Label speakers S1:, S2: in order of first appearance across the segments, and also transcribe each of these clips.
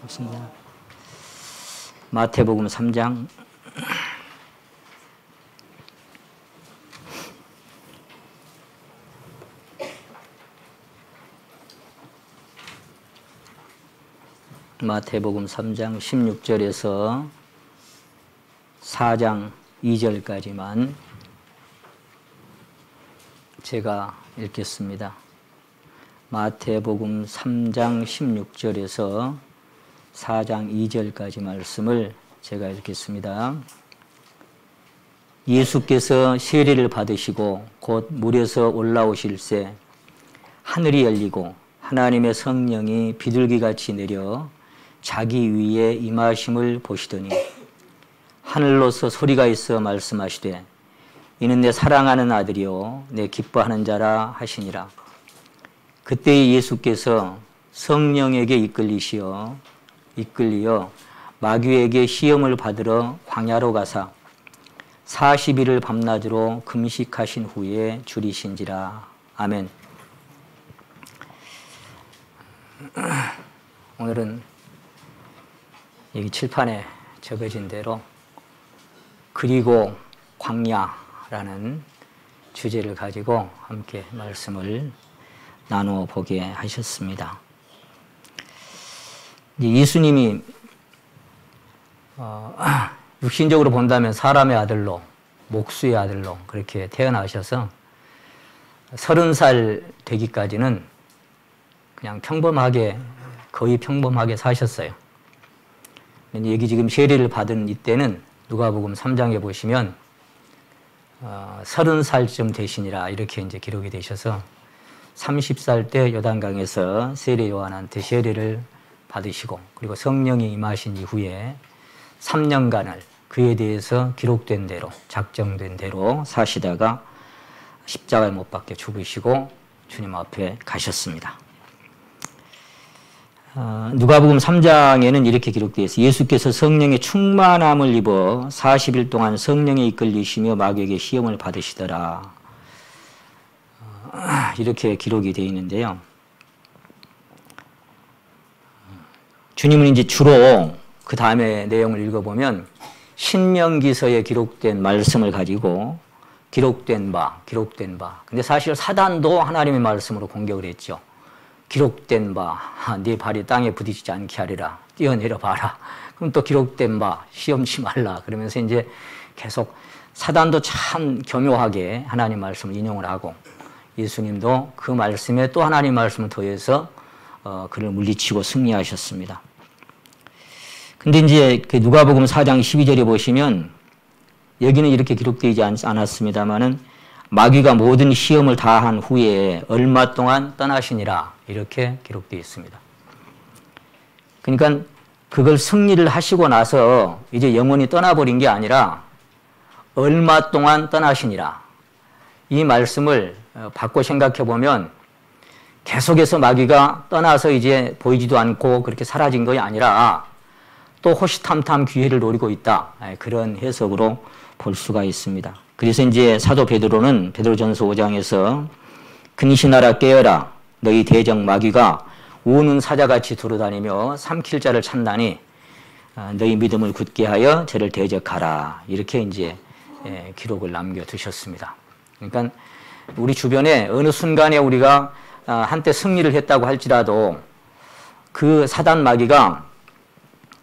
S1: 있습니다. 마태복음 3장 마태복음 3장 16절에서 4장 2절까지만 제가 읽겠습니다. 마태복음 3장 16절에서 4장 2절까지 말씀을 제가 읽겠습니다. 예수께서 세례를 받으시고 곧 물에서 올라오실새 하늘이 열리고 하나님의 성령이 비둘기같이 내려 자기 위에 임하심을 보시더니 하늘로서 소리가 있어 말씀하시되 이는 내 사랑하는 아들이요 내 기뻐하는 자라 하시니라. 그때 예수께서 성령에게 이끌리어 마귀에게 시험을 받으러 광야로 가사 40일을 밤낮으로 금식하신 후에 줄이신지라. 아멘. 오늘은 여기 칠판에 적어진 대로 그리고 광야라는 주제를 가지고 함께 말씀을 나누어 보게 하셨습니다. 예수님이 육신적으로 본다면 사람의 아들로, 목수의 아들로 그렇게 태어나셔서 30살 되기까지는 그냥 거의 평범하게 사셨어요. 여기 지금 세례를 받은 이때는 누가복음 3장에 보시면 30살쯤 되시니라 이렇게 이제 기록이 되셔서 30살 때 요단강에서 세례 요한한테 세례를 받으시고 그리고 성령이 임하신 이후에 3년간을 그에 대해서 기록된 대로 작정된 대로 사시다가 십자가에 못 박혀 죽으시고 주님 앞에 가셨습니다. 누가복음 3장에는 이렇게 기록되어 있어요. 예수께서 성령의 충만함을 입어 40일 동안 성령에 이끌리시며 마귀에게 시험을 받으시더라. 이렇게 기록이 되어 있는데요. 주님은 이제 주로 그 다음에 내용을 읽어보면 신명기서에 기록된 말씀을 가지고 기록된 바. 근데 사실 사단도 하나님의 말씀으로 공격을 했죠. 기록된 바, 네 발이 땅에 부딪히지 않게 하리라. 뛰어내려 봐라. 그럼 또 기록된 바, 시험치 말라. 그러면서 이제 계속 사단도 참 교묘하게 하나님 말씀을 인용을 하고 예수님도 그 말씀에 또 하나님 말씀을 더해서 그를 물리치고 승리하셨습니다. 근데 이제 그 누가복음 4장 12절에 보시면 여기는 이렇게 기록되지 않았습니다만은 마귀가 모든 시험을 다한 후에 얼마 동안 떠나시니라 이렇게 기록되어 있습니다. 그러니까 그걸 승리를 하시고 나서 이제 영원히 떠나버린 게 아니라 얼마 동안 떠나시니라. 이 말씀을 바꿔 생각해 보면 계속해서 마귀가 떠나서 이제 보이지도 않고 그렇게 사라진 것이 아니라 또 호시탐탐 기회를 노리고 있다. 그런 해석으로 볼 수가 있습니다. 그래서 이제 사도 베드로는 베드로전서 5장에서 근신하라 깨어라 너희 대적 마귀가 우는 사자같이 돌아다니며 삼킬 자를 찾나니 너희 믿음을 굳게 하여 저를 대적하라 이렇게 이제 기록을 남겨두셨습니다. 그러니까 우리 주변에 어느 순간에 우리가 한때 승리를 했다고 할지라도 그 사단 마귀가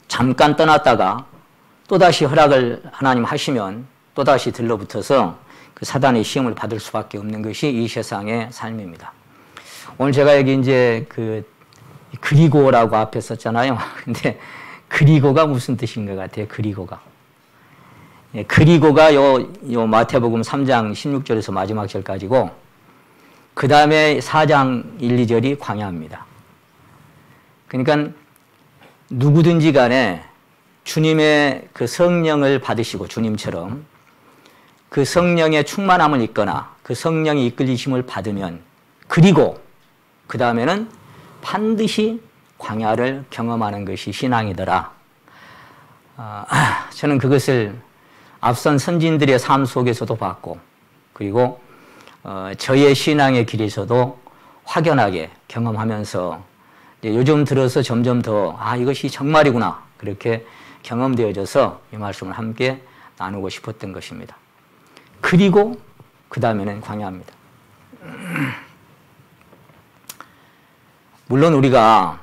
S1: 잠깐 떠났다가 또다시 허락을 하나님 하시면 또다시 들러붙어서 그 사단의 시험을 받을 수밖에 없는 것이 이 세상의 삶입니다. 오늘 제가 여기 이제 그리고라고 앞에 썼잖아요. 근데 그리고가 무슨 뜻인 것 같아요? 그리고가 요 마태복음 3장 16절에서 마지막 절까지고 그 다음에 4장 1, 2절이 광야입니다. 그러니까 누구든지 간에 주님의 그 성령을 받으시고 주님처럼 그 성령의 충만함을 입거나 그 성령의 이끌리심을 받으면 그리고 그 다음에는 반드시 광야를 경험하는 것이 신앙이더라. 저는 그것을 앞선 선진들의 삶 속에서도 봤고 그리고 저의 신앙의 길에서도 확연하게 경험하면서 요즘 들어서 점점 더 이것이 정말이구나 그렇게 경험되어져서 이 말씀을 함께 나누고 싶었던 것입니다. 그리고 그 다음에는 광야입니다. 물론 우리가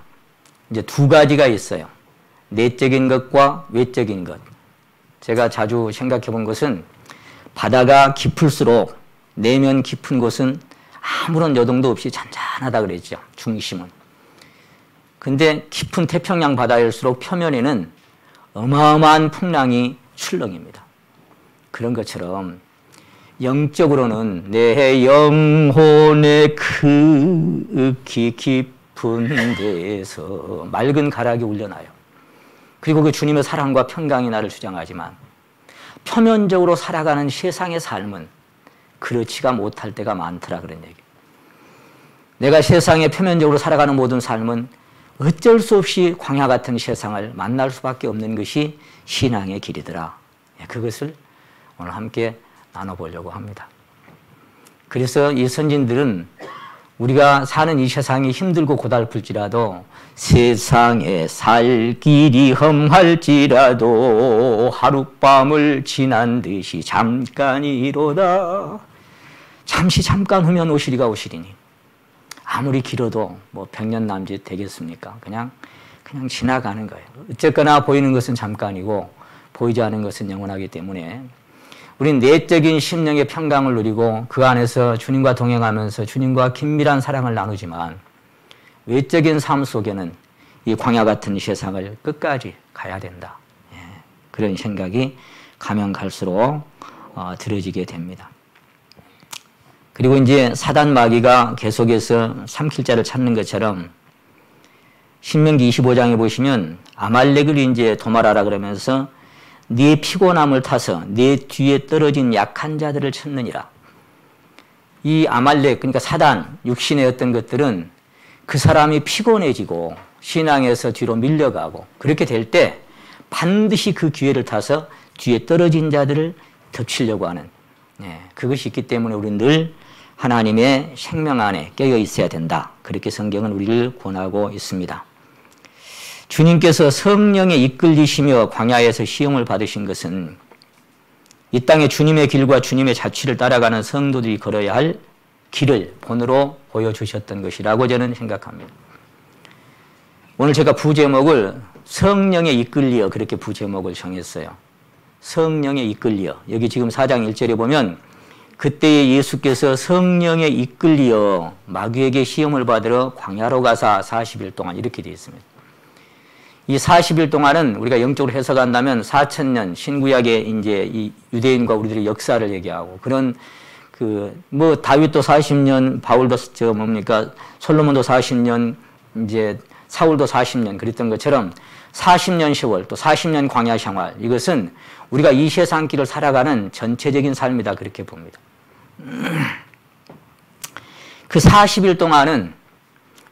S1: 이제 두 가지가 있어요. 내적인 것과 외적인 것. 제가 자주 생각해 본 것은 바다가 깊을수록 내면 깊은 곳은 아무런 여동도 없이 잔잔하다 그랬죠. 중심은. 근데 깊은 태평양 바다일수록 표면에는 어마어마한 풍랑이 출렁입니다. 그런 것처럼 영적으로는 내 영혼의 극히 깊은 데서 맑은 가락이 울려나요. 그리고 그 주님의 사랑과 평강이 나를 주장하지만 표면적으로 살아가는 세상의 삶은 그렇지가 못할 때가 많더라 그런 얘기예요. 내가 세상에 표면적으로 살아가는 모든 삶은 어쩔 수 없이 광야 같은 세상을 만날 수밖에 없는 것이 신앙의 길이더라. 그것을 오늘 함께 나눠보려고 합니다. 그래서 이 선진들은 우리가 사는 이 세상이 힘들고 고달플지라도 세상에 살 길이 험할지라도 하룻밤을 지난 듯이 잠깐이로다. 잠시 잠깐 후면 오시리가 오시리니 아무리 길어도 뭐 100년 남짓 되겠습니까? 그냥 지나가는 거예요. 어쨌거나 보이는 것은 잠깐이고 보이지 않은 것은 영원하기 때문에 우린 내적인 심령의 평강을 누리고 그 안에서 주님과 동행하면서 주님과 긴밀한 사랑을 나누지만 외적인 삶 속에는 이 광야 같은 세상을 끝까지 가야 된다. 그런 생각이 가면 갈수록 들어지게 됩니다. 그리고 이제 사단 마귀가 계속해서 삼킬 자를 찾는 것처럼 신명기 25장에 보시면 아말렉을 이제 도말하라 그러면서 네 피곤함을 타서 네 뒤에 떨어진 약한 자들을 찾느니라. 이 아말렉 그러니까 사단 육신의 어떤 것들은 그 사람이 피곤해지고 신앙에서 뒤로 밀려가고 그렇게 될 때 반드시 그 기회를 타서 뒤에 떨어진 자들을 덮치려고 하는 그것이 있기 때문에 우리는 늘 하나님의 생명 안에 깨어 있어야 된다. 그렇게 성경은 우리를 권하고 있습니다. 주님께서 성령에 이끌리시며 광야에서 시험을 받으신 것은 이 땅에 주님의 길과 주님의 자취를 따라가는 성도들이 걸어야 할 길을 본으로 보여주셨던 것이라고 저는 생각합니다. 오늘 제가 부제목을 성령에 이끌리어 그렇게 부제목을 정했어요. 성령에 이끌리어. 여기 지금 4장 1절에 보면 그때에 예수께서 성령에 이끌리어 마귀에게 시험을 받으러 광야로 가사 40일 동안 이렇게 되어 있습니다. 이 40일 동안은 우리가 영적으로 해석한다면 4,000년 신구약의 이제 이 유대인과 우리들의 역사를 얘기하고 그런 뭐 다윗도 40년, 바울도 솔로몬도 40년, 이제 사울도 40년 그랬던 것처럼 40년 세월 또 40년 광야 생활 이것은 우리가 이 세상 길을 살아가는 전체적인 삶이다 그렇게 봅니다. 그 40일 동안은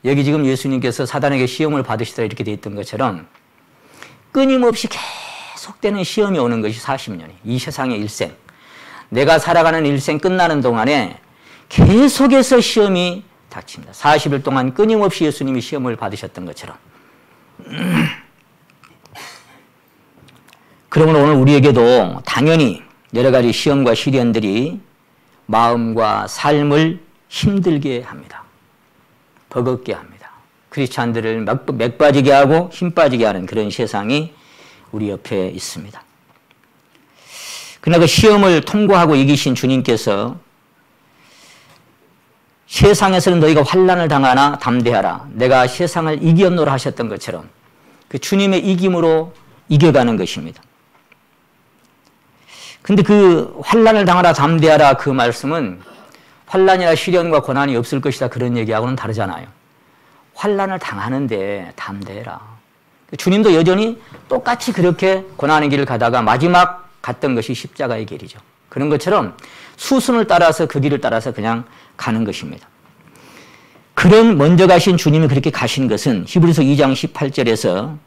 S1: 여기 지금 예수님께서 사단에게 시험을 받으시더라 이렇게 되어 있던 것처럼 끊임없이 계속되는 시험이 오는 것이 40년이 이 세상의 일생 내가 살아가는 일생 끝나는 동안에 계속해서 시험이 닥칩니다. 40일 동안 끊임없이 예수님이 시험을 받으셨던 것처럼 그러면 오늘 우리에게도 당연히 여러 가지 시험과 시련들이 마음과 삶을 힘들게 합니다. 버겁게 합니다. 크리스찬들을 맥 빠지게 하고 힘 빠지게 하는 그런 세상이 우리 옆에 있습니다. 그러나 그 시험을 통과하고 이기신 주님께서 세상에서는 너희가 환난을 당하나 담대하라. 내가 세상을 이겼노라 하셨던 것처럼 그 주님의 이김으로 이겨가는 것입니다. 근데 그 환난을 당하라 담대하라 그 말씀은 환난이나 시련과 고난이 없을 것이다 그런 얘기하고는 다르잖아요. 환난을 당하는데 담대해라. 주님도 여전히 똑같이 그렇게 고난의 길을 가다가 마지막 갔던 것이 십자가의 길이죠. 그런 것처럼 수순을 따라서 그 길을 따라서 그냥 가는 것입니다. 그런 먼저 가신 주님이 그렇게 가신 것은 히브리서 2장 18절에서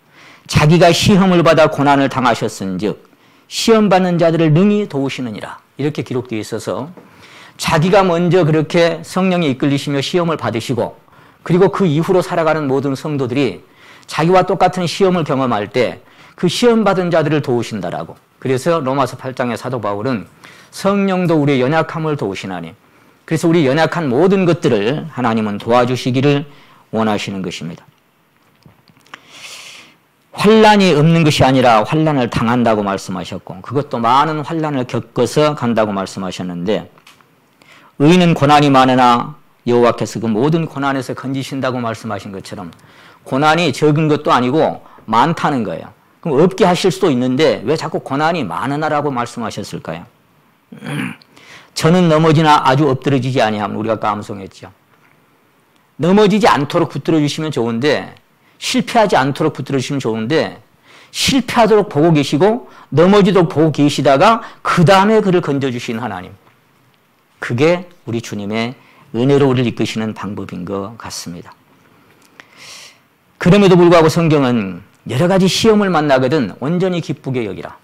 S1: 자기가 시험을 받아 고난을 당하셨은즉 시험받는 자들을 능히 도우시느니라 이렇게 기록되어 있어서 자기가 먼저 그렇게 성령에 이끌리시며 시험을 받으시고 그리고 그 이후로 살아가는 모든 성도들이 자기와 똑같은 시험을 경험할 때 그 시험 받은 자들을 도우신다라고. 그래서 로마서 8장의 사도 바울은 성령도 우리의 연약함을 도우시나니, 그래서 우리 연약한 모든 것들을 하나님은 도와주시기를 원하시는 것입니다. 환난이 없는 것이 아니라 환난을 당한다고 말씀하셨고, 그것도 많은 환난을 겪어서 간다고 말씀하셨는데, 의인은 고난이 많으나 여호와께서 그 모든 고난에서 건지신다고 말씀하신 것처럼 고난이 적은 것도 아니고 많다는 거예요. 그럼 없게 하실 수도 있는데 왜 자꾸 고난이 많으나라고 말씀하셨을까요? 저는 넘어지나 아주 엎드러지지 아니함, 우리가 아까 암송했죠. 넘어지지 않도록 붙들어 주시면 좋은데, 실패하지 않도록 붙들어 주시면 좋은데, 실패하도록 보고 계시고 넘어지도록 보고 계시다가 그 다음에 그를 건져주신 하나님, 그게 우리 주님의 은혜로 우리를 이끄시는 방법인 것 같습니다. 그럼에도 불구하고 성경은 여러 가지 시험을 만나거든 온전히 기쁘게 여기라.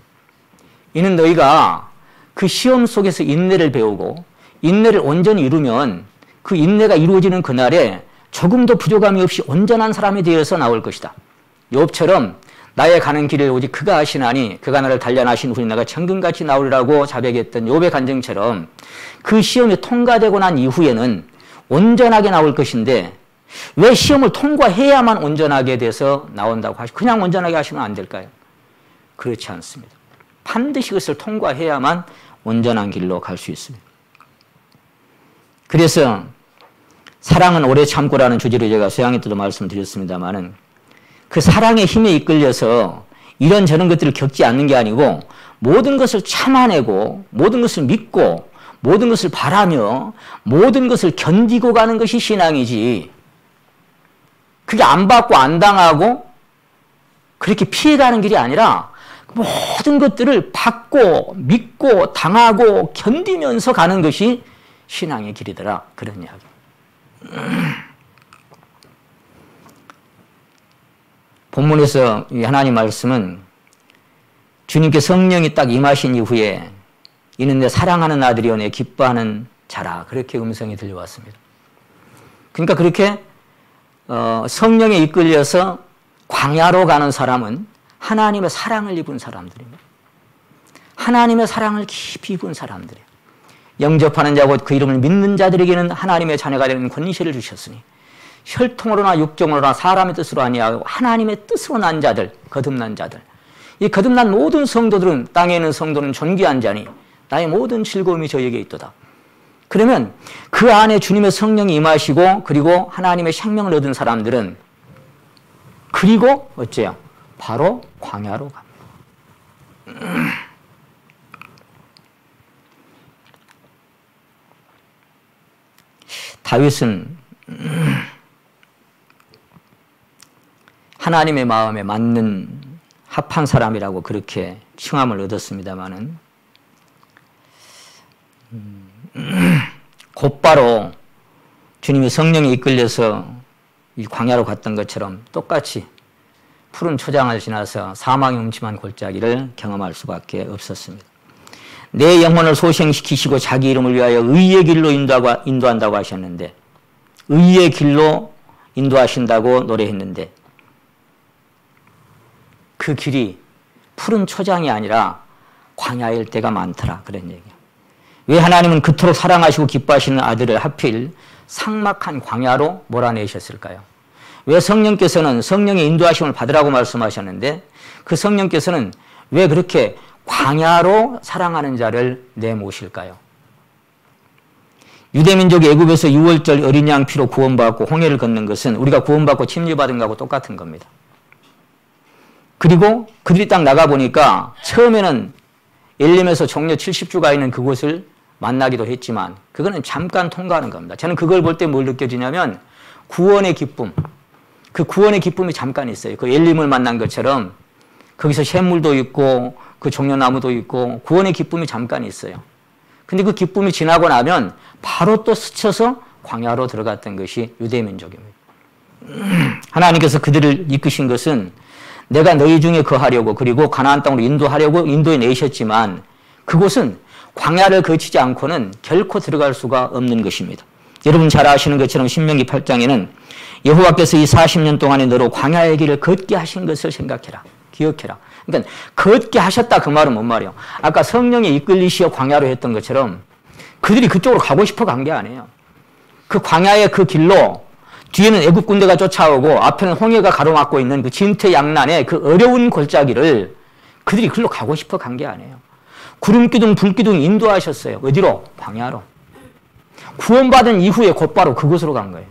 S1: 이는 너희가 그 시험 속에서 인내를 배우고 인내를 온전히 이루면 그 인내가 이루어지는 그날에 조금도 부족함이 없이 온전한 사람이 되어서 나올 것이다. 욥처럼 나의 가는 길을 오직 그가 아시나니 그가 나를 단련하신 후에 내가 천금같이 나오리라고 자백했던 욥의 간증처럼 그 시험이 통과되고 난 이후에는 온전하게 나올 것인데, 왜 시험을 통과해야만 온전하게 돼서 나온다고 하시고 그냥 온전하게 하시면 안 될까요? 그렇지 않습니다. 반드시 그것을 통과해야만 온전한 길로 갈 수 있습니다. 그래서 사랑은 오래 참고라는 주제로 제가 서양에 때도 말씀드렸습니다만은, 그 사랑의 힘에 이끌려서 이런저런 것들을 겪지 않는 게 아니고 모든 것을 참아내고 모든 것을 믿고 모든 것을 바라며 모든 것을 견디고 가는 것이 신앙이지, 그게 안 받고 안 당하고 그렇게 피해가는 길이 아니라 모든 것들을 받고 믿고 당하고 견디면서 가는 것이 신앙의 길이더라, 그런 이야기. 본문에서 이 하나님 말씀은 주님께 성령이 딱 임하신 이후에 이는 내 사랑하는 아들이요 내 기뻐하는 자라, 그렇게 음성이 들려왔습니다. 그러니까 그렇게 성령에 이끌려서 광야로 가는 사람은 하나님의 사랑을 입은 사람들입니다. 하나님의 사랑을 깊이 입은 사람들이에요. 영접하는 자고 그 이름을 믿는 자들에게는 하나님의 자녀가 되는 권세를 주셨으니 혈통으로나 육정으로나 사람의 뜻으로 아니하고 하나님의 뜻으로 난 자들, 거듭난 자들. 이 거듭난 모든 성도들은, 땅에 있는 성도는 존귀한 자니 나의 모든 즐거움이 저에게 있도다. 그러면 그 안에 주님의 성령이 임하시고 그리고 하나님의 생명을 얻은 사람들은 그리고 어째요? 바로 광야로 갑니다. 다윗은 하나님의 마음에 맞는 합한 사람이라고 그렇게 칭함을 얻었습니다마는 곧바로 주님이 성령에 이끌려서 이 광야로 갔던 것처럼 똑같이 푸른 초장을 지나서 사망의 음침한 골짜기를 경험할 수밖에 없었습니다. 내 영혼을 소생시키시고 자기 이름을 위하여 의의 길로 인도한다고 하셨는데, 의의 길로 인도하신다고 노래했는데 그 길이 푸른 초장이 아니라 광야일 때가 많더라, 그런 얘기예요. 왜 하나님은 그토록 사랑하시고 기뻐하시는 아들을 하필 삭막한 광야로 몰아내셨을까요? 왜 성령께서는 성령의 인도하심을 받으라고 말씀하셨는데 그 성령께서는 왜 그렇게 광야로 사랑하는 자를 내모실까요? 유대민족이 애굽에서 유월절 어린 양 피로 구원받고 홍해를 걷는 것은 우리가 구원받고 침례받은 것하고 똑같은 겁니다. 그리고 그들이 딱 나가보니까 처음에는 엘림에서 종려 70주가 있는 그곳을 만나기도 했지만 그거는 잠깐 통과하는 겁니다. 저는 그걸 볼 때 뭘 느껴지냐면 구원의 기쁨, 그 구원의 기쁨이 잠깐 있어요. 그 엘림을 만난 것처럼 거기서 샘물도 있고 그 종려나무도 있고 구원의 기쁨이 잠깐 있어요. 근데 그 기쁨이 지나고 나면 바로 또 스쳐서 광야로 들어갔던 것이 유대민족입니다. 하나님께서 그들을 이끄신 것은 내가 너희 중에 거하려고 그리고 가나안 땅으로 인도하려고 인도해 내셨지만 그곳은 광야를 거치지 않고는 결코 들어갈 수가 없는 것입니다. 여러분 잘 아시는 것처럼 신명기 8장에는 여호와께서 이 40년 동안에 너로 광야의 길을 걷게 하신 것을 생각해라. 기억해라. 그러니까 걷게 하셨다 그 말은 뭔 말이에요? 아까 성령에 이끌리시어 광야로 했던 것처럼 그들이 그쪽으로 가고 싶어 간 게 아니에요. 그 광야의 그 길로 뒤에는 애국 군대가 쫓아오고 앞에는 홍해가 가로막고 있는 그 진퇴양난의 그 어려운 골짜기를 그들이 글로 가고 싶어 간 게 아니에요. 구름기둥 불기둥 인도하셨어요. 어디로? 광야로. 구원받은 이후에 곧바로 그곳으로 간 거예요.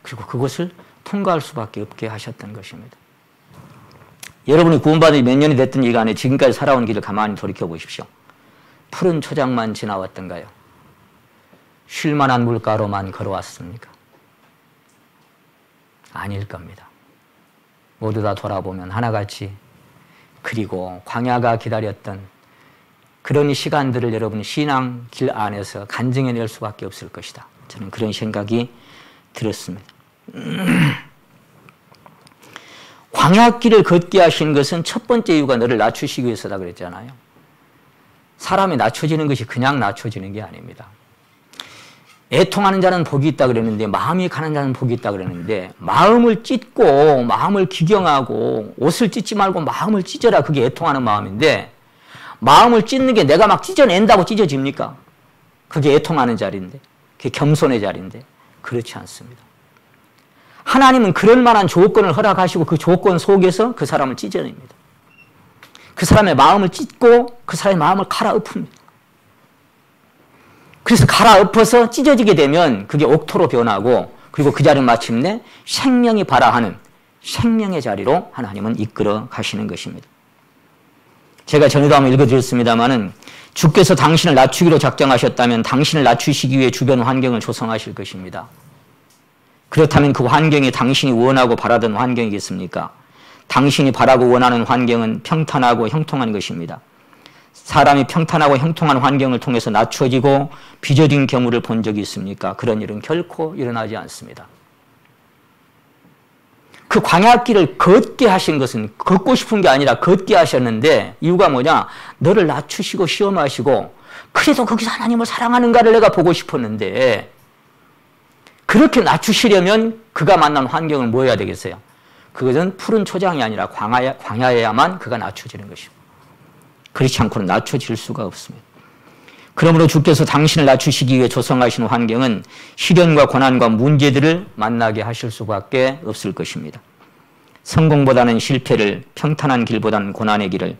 S1: 그리고 그곳을 통과할 수밖에 없게 하셨던 것입니다. 여러분이 구원받은 지 몇 년이 됐든 이간에 지금까지 살아온 길을 가만히 돌이켜 보십시오. 푸른 초장만 지나왔던가요? 쉴만한 물가로만 걸어왔습니까? 아닐 겁니다. 모두 다 돌아보면 하나같이 그리고 광야가 기다렸던 그런 시간들을 여러분 신앙 길 안에서 간증해낼 수밖에 없을 것이다. 저는 그런 생각이 들었습니다. 광야길을 걷게 하신 것은 첫 번째 이유가 너를 낮추시기 위해서다 그랬잖아요. 사람이 낮춰지는 것이 그냥 낮춰지는 게 아닙니다. 애통하는 자는 복이 있다 그랬는데 마음이 가는 자는 복이 있다 그랬는데 마음을 찢고 마음을 기경하고 옷을 찢지 말고 마음을 찢어라. 그게 애통하는 마음인데 마음을 찢는 게 내가 막 찢어낸다고 찢어집니까? 그게 애통하는 자리인데 그게 겸손의 자리인데 그렇지 않습니다. 하나님은 그럴 만한 조건을 허락하시고 그 조건 속에서 그 사람을 찢어냅니다. 그 사람의 마음을 찢고 그 사람의 마음을 갈아엎습니다. 그래서 갈아엎어서 찢어지게 되면 그게 옥토로 변하고 그리고 그 자리는 마침내 생명이 발화하는 생명의 자리로 하나님은 이끌어 가시는 것입니다. 제가 전에도 한번 읽어드렸습니다마는 주께서 당신을 낮추기로 작정하셨다면 당신을 낮추시기 위해 주변 환경을 조성하실 것입니다. 그렇다면 그 환경이 당신이 원하고 바라던 환경이겠습니까? 당신이 바라고 원하는 환경은 평탄하고 형통한 것입니다. 사람이 평탄하고 형통한 환경을 통해서 낮춰지고 빚어진 경우를 본 적이 있습니까? 그런 일은 결코 일어나지 않습니다. 그 광야길을 걷게 하신 것은 걷고 싶은 게 아니라 걷게 하셨는데 이유가 뭐냐? 너를 낮추시고 시험하시고 그래도 거기서 하나님을 사랑하는가를 내가 보고 싶었는데 그렇게 낮추시려면 그가 만난 환경을 뭐 해야 되겠어요? 그것은 푸른 초장이 아니라 광야에야만 그가 낮춰지는 것입니다. 그렇지 않고는 낮춰질 수가 없습니다. 그러므로 주께서 당신을 낮추시기 위해 조성하신 환경은 시련과 고난과 문제들을 만나게 하실 수밖에 없을 것입니다. 성공보다는 실패를, 평탄한 길보다는 고난의 길을,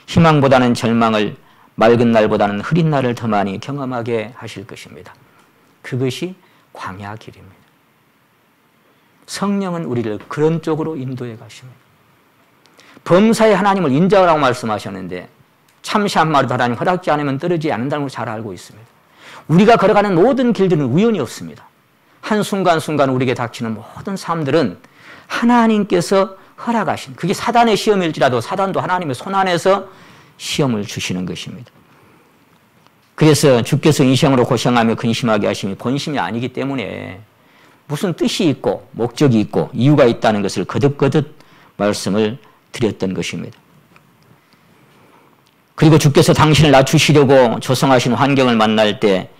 S1: 희망보다는 절망을, 맑은 날보다는 흐린 날을 더 많이 경험하게 하실 것입니다. 그것이 광야 길입니다. 성령은 우리를 그런 쪽으로 인도해 가십니다. 범사에 하나님을 인자하라고 말씀하셨는데 참시 한 마리도 하나님 허락지 않으면 떨어지지 않는다는 걸 잘 알고 있습니다. 우리가 걸어가는 모든 길들은 우연이 없습니다. 한순간순간 우리에게 닥치는 모든 삶들은 하나님께서 허락하신, 그게 사단의 시험일지라도 사단도 하나님의 손 안에서 시험을 주시는 것입니다. 그래서 주께서 인생으로 고생하며 근심하게 하심이 본심이 아니기 때문에 무슨 뜻이 있고 목적이 있고 이유가 있다는 것을 거듭거듭 말씀을 드렸던 것입니다. 그리고 주께서 당신을 낮추시려고 조성하신 환경을 만날 때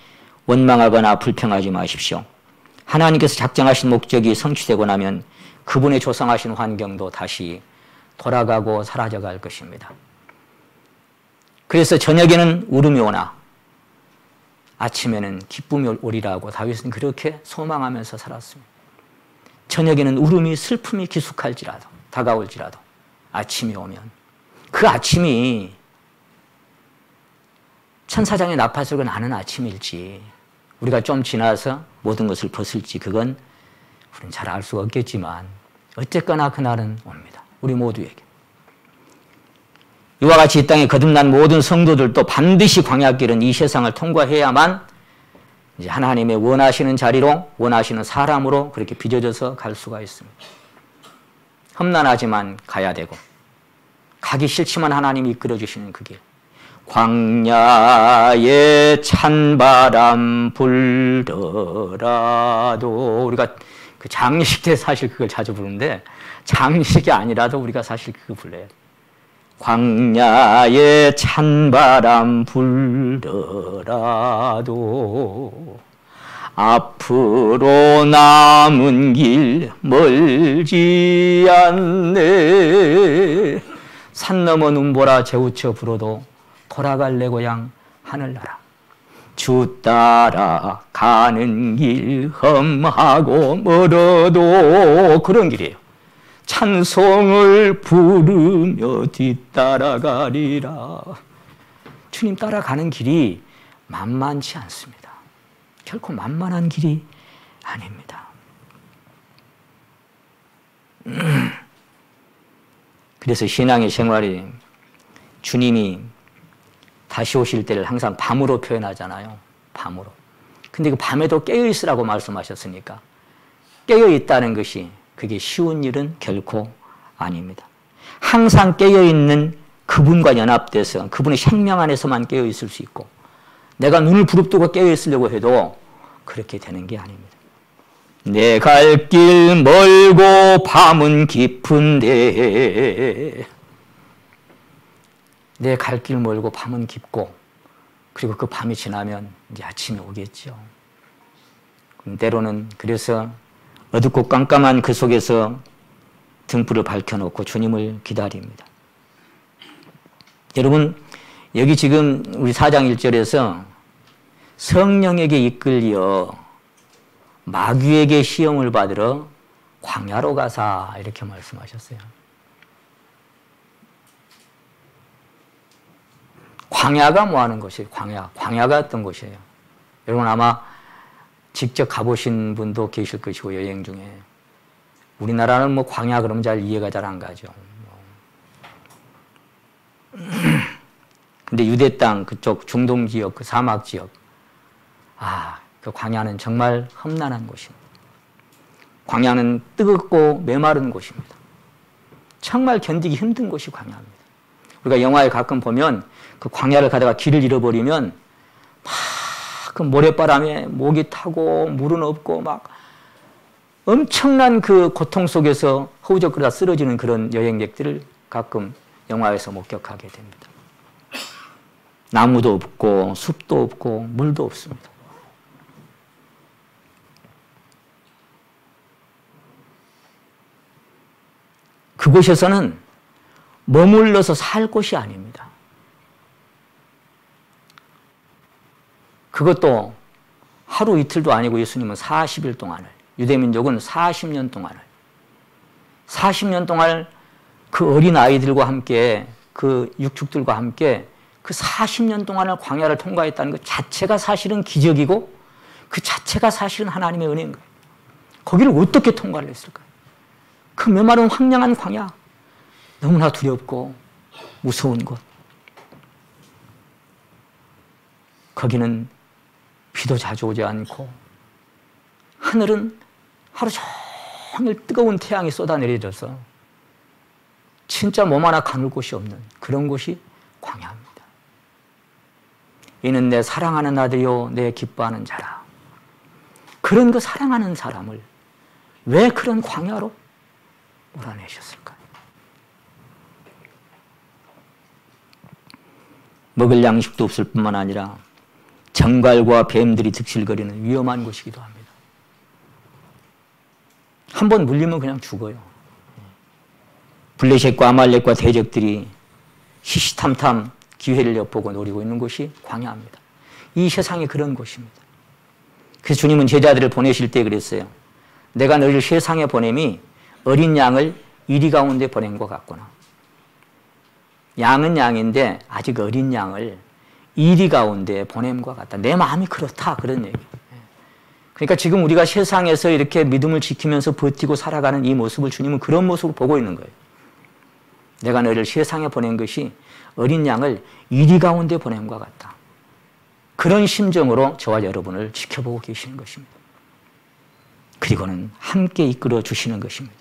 S1: 원망하거나 불평하지 마십시오. 하나님께서 작정하신 목적이 성취되고 나면 그분의 조성하신 환경도 다시 돌아가고 사라져갈 것입니다. 그래서 저녁에는 울음이 오나 아침에는 기쁨이 오리라고 다윗은 그렇게 소망하면서 살았습니다. 저녁에는 울음이 슬픔이 기숙할지라도 다가올지라도 아침이 오면 그 아침이 천사장의 나팔소리가 나는 아침일지 우리가 좀 지나서 모든 것을 벗을지 그건 우리는 잘 알 수가 없겠지만 어쨌거나 그날은 옵니다. 우리 모두에게. 이와 같이 이 땅에 거듭난 모든 성도들도 반드시 광야길은 이 세상을 통과해야만 이제 하나님의 원하시는 자리로 원하시는 사람으로 그렇게 빚어져서 갈 수가 있습니다. 험난하지만 가야 되고 가기 싫지만 하나님이 이끌어주시는 그 길. 광야에 찬바람 불더라도 우리가 그 장례식 때 사실 그걸 자주 부르는데 장례식이 아니라도 우리가 사실 그거 불러요. 광야에 찬바람 불더라도 앞으로 남은 길 멀지 않네. 산 넘어 눈보라 재우쳐 불어도 돌아갈 내 고향 하늘나라. 주 따라 가는 길 험하고 멀어도 그런 길이에요. 찬송을 부르며 뒤따라가리라. 주님 따라가는 길이 만만치 않습니다. 결코 만만한 길이 아닙니다. 그래서 신앙의 생활이 주님이 다시 오실 때를 항상 밤으로 표현하잖아요. 밤으로. 근데 그 밤에도 깨어있으라고 말씀하셨으니까 깨어있다는 것이 그게 쉬운 일은 결코 아닙니다. 항상 깨어있는 그분과 연합돼서 그분의 생명 안에서만 깨어있을 수 있고 내가 눈을 부릅뜨고 깨어있으려고 해도 그렇게 되는 게 아닙니다. 내 갈 길 멀고 밤은 깊은데 내 갈 길 멀고 밤은 깊고 그리고 그 밤이 지나면 이제 아침이 오겠죠. 때로는 그래서 어둡고 깜깜한 그 속에서 등불을 밝혀놓고 주님을 기다립니다. 여러분 여기 지금 우리 4장 1절에서 성령에게 이끌려 마귀에게 시험을 받으러 광야로 가사 이렇게 말씀하셨어요. 광야가 뭐 하는 곳이에요? 광야가 어떤 곳이에요? 여러분 아마 직접 가보신 분도 계실 것이고 여행 중에 우리나라는 뭐 광야 그러면 잘 이해가 잘 안 가죠. 근데 유대 땅 그쪽 중동 지역 그 사막 지역 그 광야는 정말 험난한 곳입니다. 광야는 뜨겁고 메마른 곳입니다. 정말 견디기 힘든 곳이 광야입니다. 우리가 영화에 가끔 보면 그 광야를 가다가 길을 잃어버리면 막 그 모래바람에 목이 타고 물은 없고 막 엄청난 그 고통 속에서 허우적거리다 쓰러지는 그런 여행객들을 가끔 영화에서 목격하게 됩니다. 나무도 없고 숲도 없고 물도 없습니다. 그곳에서는 머물러서 살 곳이 아닙니다. 그것도 하루 이틀도 아니고 예수님은 40일 동안을 유대민족은 40년 동안을 40년 동안 그 어린 아이들과 함께 그 육축들과 함께 그 40년 동안을 광야를 통과했다는 것 자체가 사실은 기적이고 그 자체가 사실은 하나님의 은혜인 거예요. 거기를 어떻게 통과를 했을까요? 그 메마른 황량한 광야 너무나 두렵고 무서운 곳 거기는 비도 자주 오지 않고 하늘은 하루 종일 뜨거운 태양이 쏟아내려져서 진짜 몸 하나 가눌 곳이 없는 그런 곳이 광야입니다. 이는 내 사랑하는 아들이요 내 기뻐하는 자라. 그런 그 사랑하는 사람을 왜 그런 광야로 몰아내셨을까요? 먹을 양식도 없을 뿐만 아니라 정갈과 뱀들이 득실거리는 위험한 곳이기도 합니다. 한번 물리면 그냥 죽어요. 블레셋과 아말렉과 대적들이 시시탐탐 기회를 엿보고 노리고 있는 곳이 광야입니다. 이 세상이 그런 곳입니다. 그래서 주님은 제자들을 보내실 때 그랬어요. 내가 너희를 세상에 보냄이 어린 양을 이리 가운데 보낸 것 같구나. 양은 양인데 아직 어린 양을 이리 가운데 보냄과 같다. 내 마음이 그렇다. 그런 얘기예요. 그러니까 지금 우리가 세상에서 이렇게 믿음을 지키면서 버티고 살아가는 이 모습을 주님은 그런 모습을 보고 있는 거예요. 내가 너희를 세상에 보낸 것이 어린 양을 이리 가운데 보냄과 같다. 그런 심정으로 저와 여러분을 지켜보고 계시는 것입니다. 그리고는 함께 이끌어 주시는 것입니다.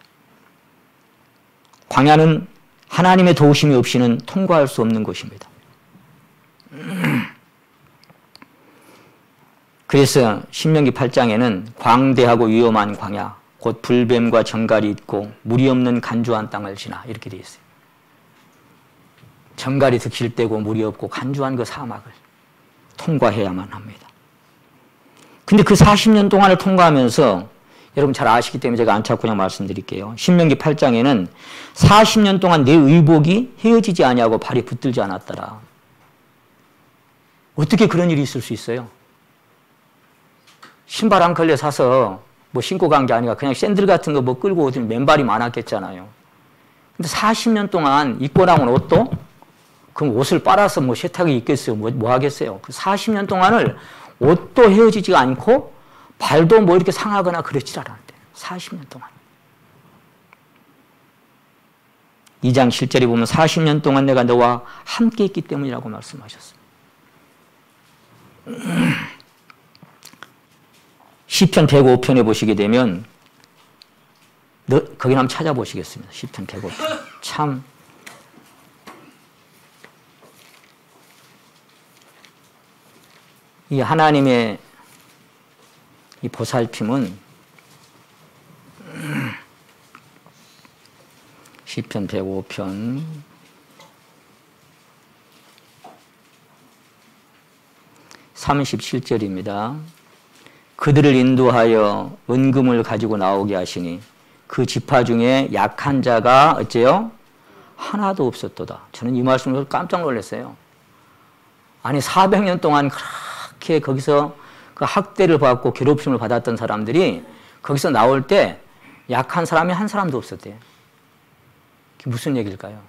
S1: 광야는 하나님의 도우심이 없이는 통과할 수 없는 곳입니다. 그래서 신명기 8장에는 광대하고 위험한 광야, 곧 불뱀과 정갈이 있고 물이 없는 간주한 땅을 지나 이렇게 되어 있어요. 정갈이 득실되고 물이 없고 간주한 그 사막을 통과해야만 합니다. 근데 그 40년 동안을 통과하면서 여러분 잘 아시기 때문에 제가 안 찾고 그냥 말씀드릴게요. 신명기 8장에는 40년 동안 내 의복이 헤어지지 아니하고 발이 붙들지 않았더라. 어떻게 그런 일이 있을 수 있어요? 신발 한 컬레 사서 뭐 신고 간 게 아니라 그냥 샌들 같은 거 뭐 끌고 오더니 맨발이 많았겠잖아요. 근데 40년 동안 입고 나온 옷도 그럼 옷을 빨아서 뭐 세탁에 입겠어요? 뭐 하겠어요? 그 40년 동안을 옷도 헤어지지가 않고 발도 뭐 이렇게 상하거나 그렇지 않았대. 40년 동안. 2장 7절에 보면 40년 동안 내가 너와 함께 있기 때문이라고 말씀하셨습니다. 시편 105편에 보시게 되면 거기 한번 찾아보시겠습니다. 시편 105편. 참 이 하나님의 이 보살핌은 시편 105편 37절입니다. 그들을 인도하여 은금을 가지고 나오게 하시니 그 지파 중에 약한 자가 어째요? 하나도 없었도다. 저는 이 말씀을 깜짝 놀랐어요. 아니 400년 동안 그렇게 거기서 그 학대를 받고 괴롭힘을 받았던 사람들이 거기서 나올 때 약한 사람이 한 사람도 없었대요. 그게 무슨 얘기일까요?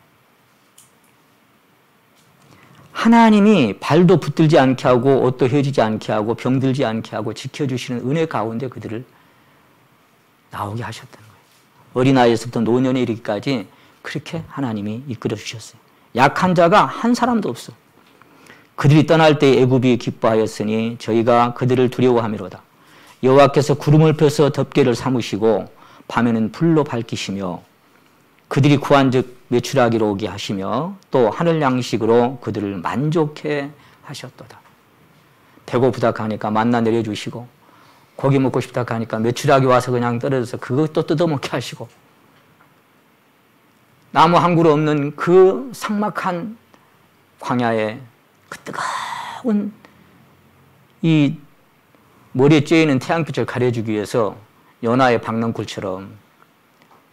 S1: 하나님이 발도 붙들지 않게 하고 옷도 헤어지지 않게 하고 병들지 않게 하고 지켜주시는 은혜 가운데 그들을 나오게 하셨다는 거예요. 어린아이에서부터 노년에 이르기까지 그렇게 하나님이 이끌어 주셨어요. 약한 자가 한 사람도 없어. 그들이 떠날 때 애굽이 기뻐하였으니 저희가 그들을 두려워하미로다. 여호와께서 구름을 펴서 덮개를 삼으시고 밤에는 불로 밝히시며 그들이 구한즉 외출하기로 오게 하시며 또 하늘 양식으로 그들을 만족해 하셨도다. 배고프다 하니까 만나 내려주시고 고기 먹고 싶다 하니까 외출하기 와서 그냥 떨어져서 그것도 뜯어먹게 하시고 나무 한 그루 없는 그 삭막한 광야에 그 뜨거운 이 머리에 쬐이는 태양빛을 가려주기 위해서 연하의 박넝쿨처럼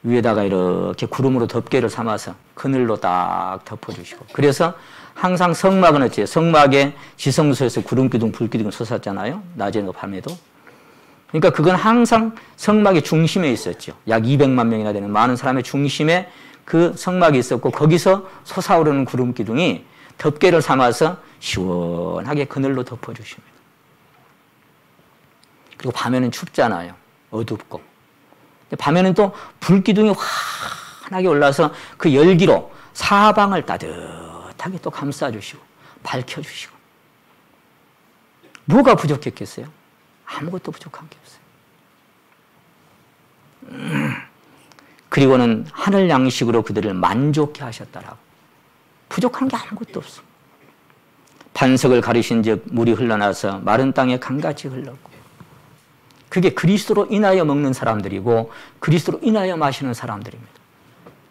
S1: 위에다가 이렇게 구름으로 덮개를 삼아서 그늘로 딱 덮어주시고 그래서 항상 성막은 어째요? 성막에 지성소에서 구름기둥 불기둥 솟았잖아요. 낮에도 밤에도. 그러니까 그건 항상 성막의 중심에 있었죠. 약 200만 명이나 되는 많은 사람의 중심에 그 성막이 있었고 거기서 솟아오르는 구름기둥이 덮개를 삼아서 시원하게 그늘로 덮어주십니다. 그리고 밤에는 춥잖아요. 어둡고. 밤에는 또 불기둥이 환하게 올라서 그 열기로 사방을 따뜻하게 또 감싸주시고 밝혀주시고 뭐가 부족했겠어요? 아무것도 부족한 게 없어요. 그리고는 하늘 양식으로 그들을 만족해 하셨다라고. 부족한 게 아무것도 없어. 반석을 가리신 즉 물이 흘러나서 마른 땅에 강같이 흘렀고 그게 그리스도로 인하여 먹는 사람들이고 그리스도로 인하여 마시는 사람들입니다.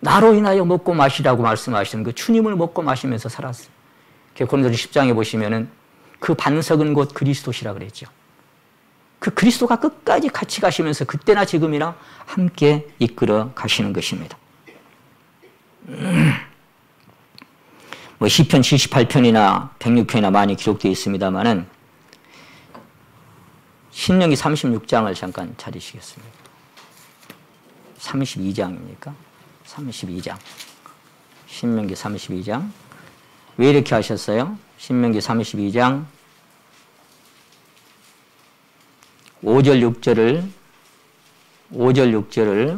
S1: 나로 인하여 먹고 마시라고 말씀하시는 그 주님을 먹고 마시면서 살았어요. 고린도서 10장에 보시면은 그 반석은 곧 그리스도시라 그랬죠. 그 그리스도가 끝까지 같이 가시면서 그때나 지금이나 함께 이끌어 가시는 것입니다. 뭐 시편 78편이나 106편이나 많이 기록되어 있습니다만은 신명기 36장을 잠깐 찾으시겠습니다. 32장입니까? 32장. 신명기 32장. 왜 이렇게 하셨어요? 신명기 32장 5절 6절을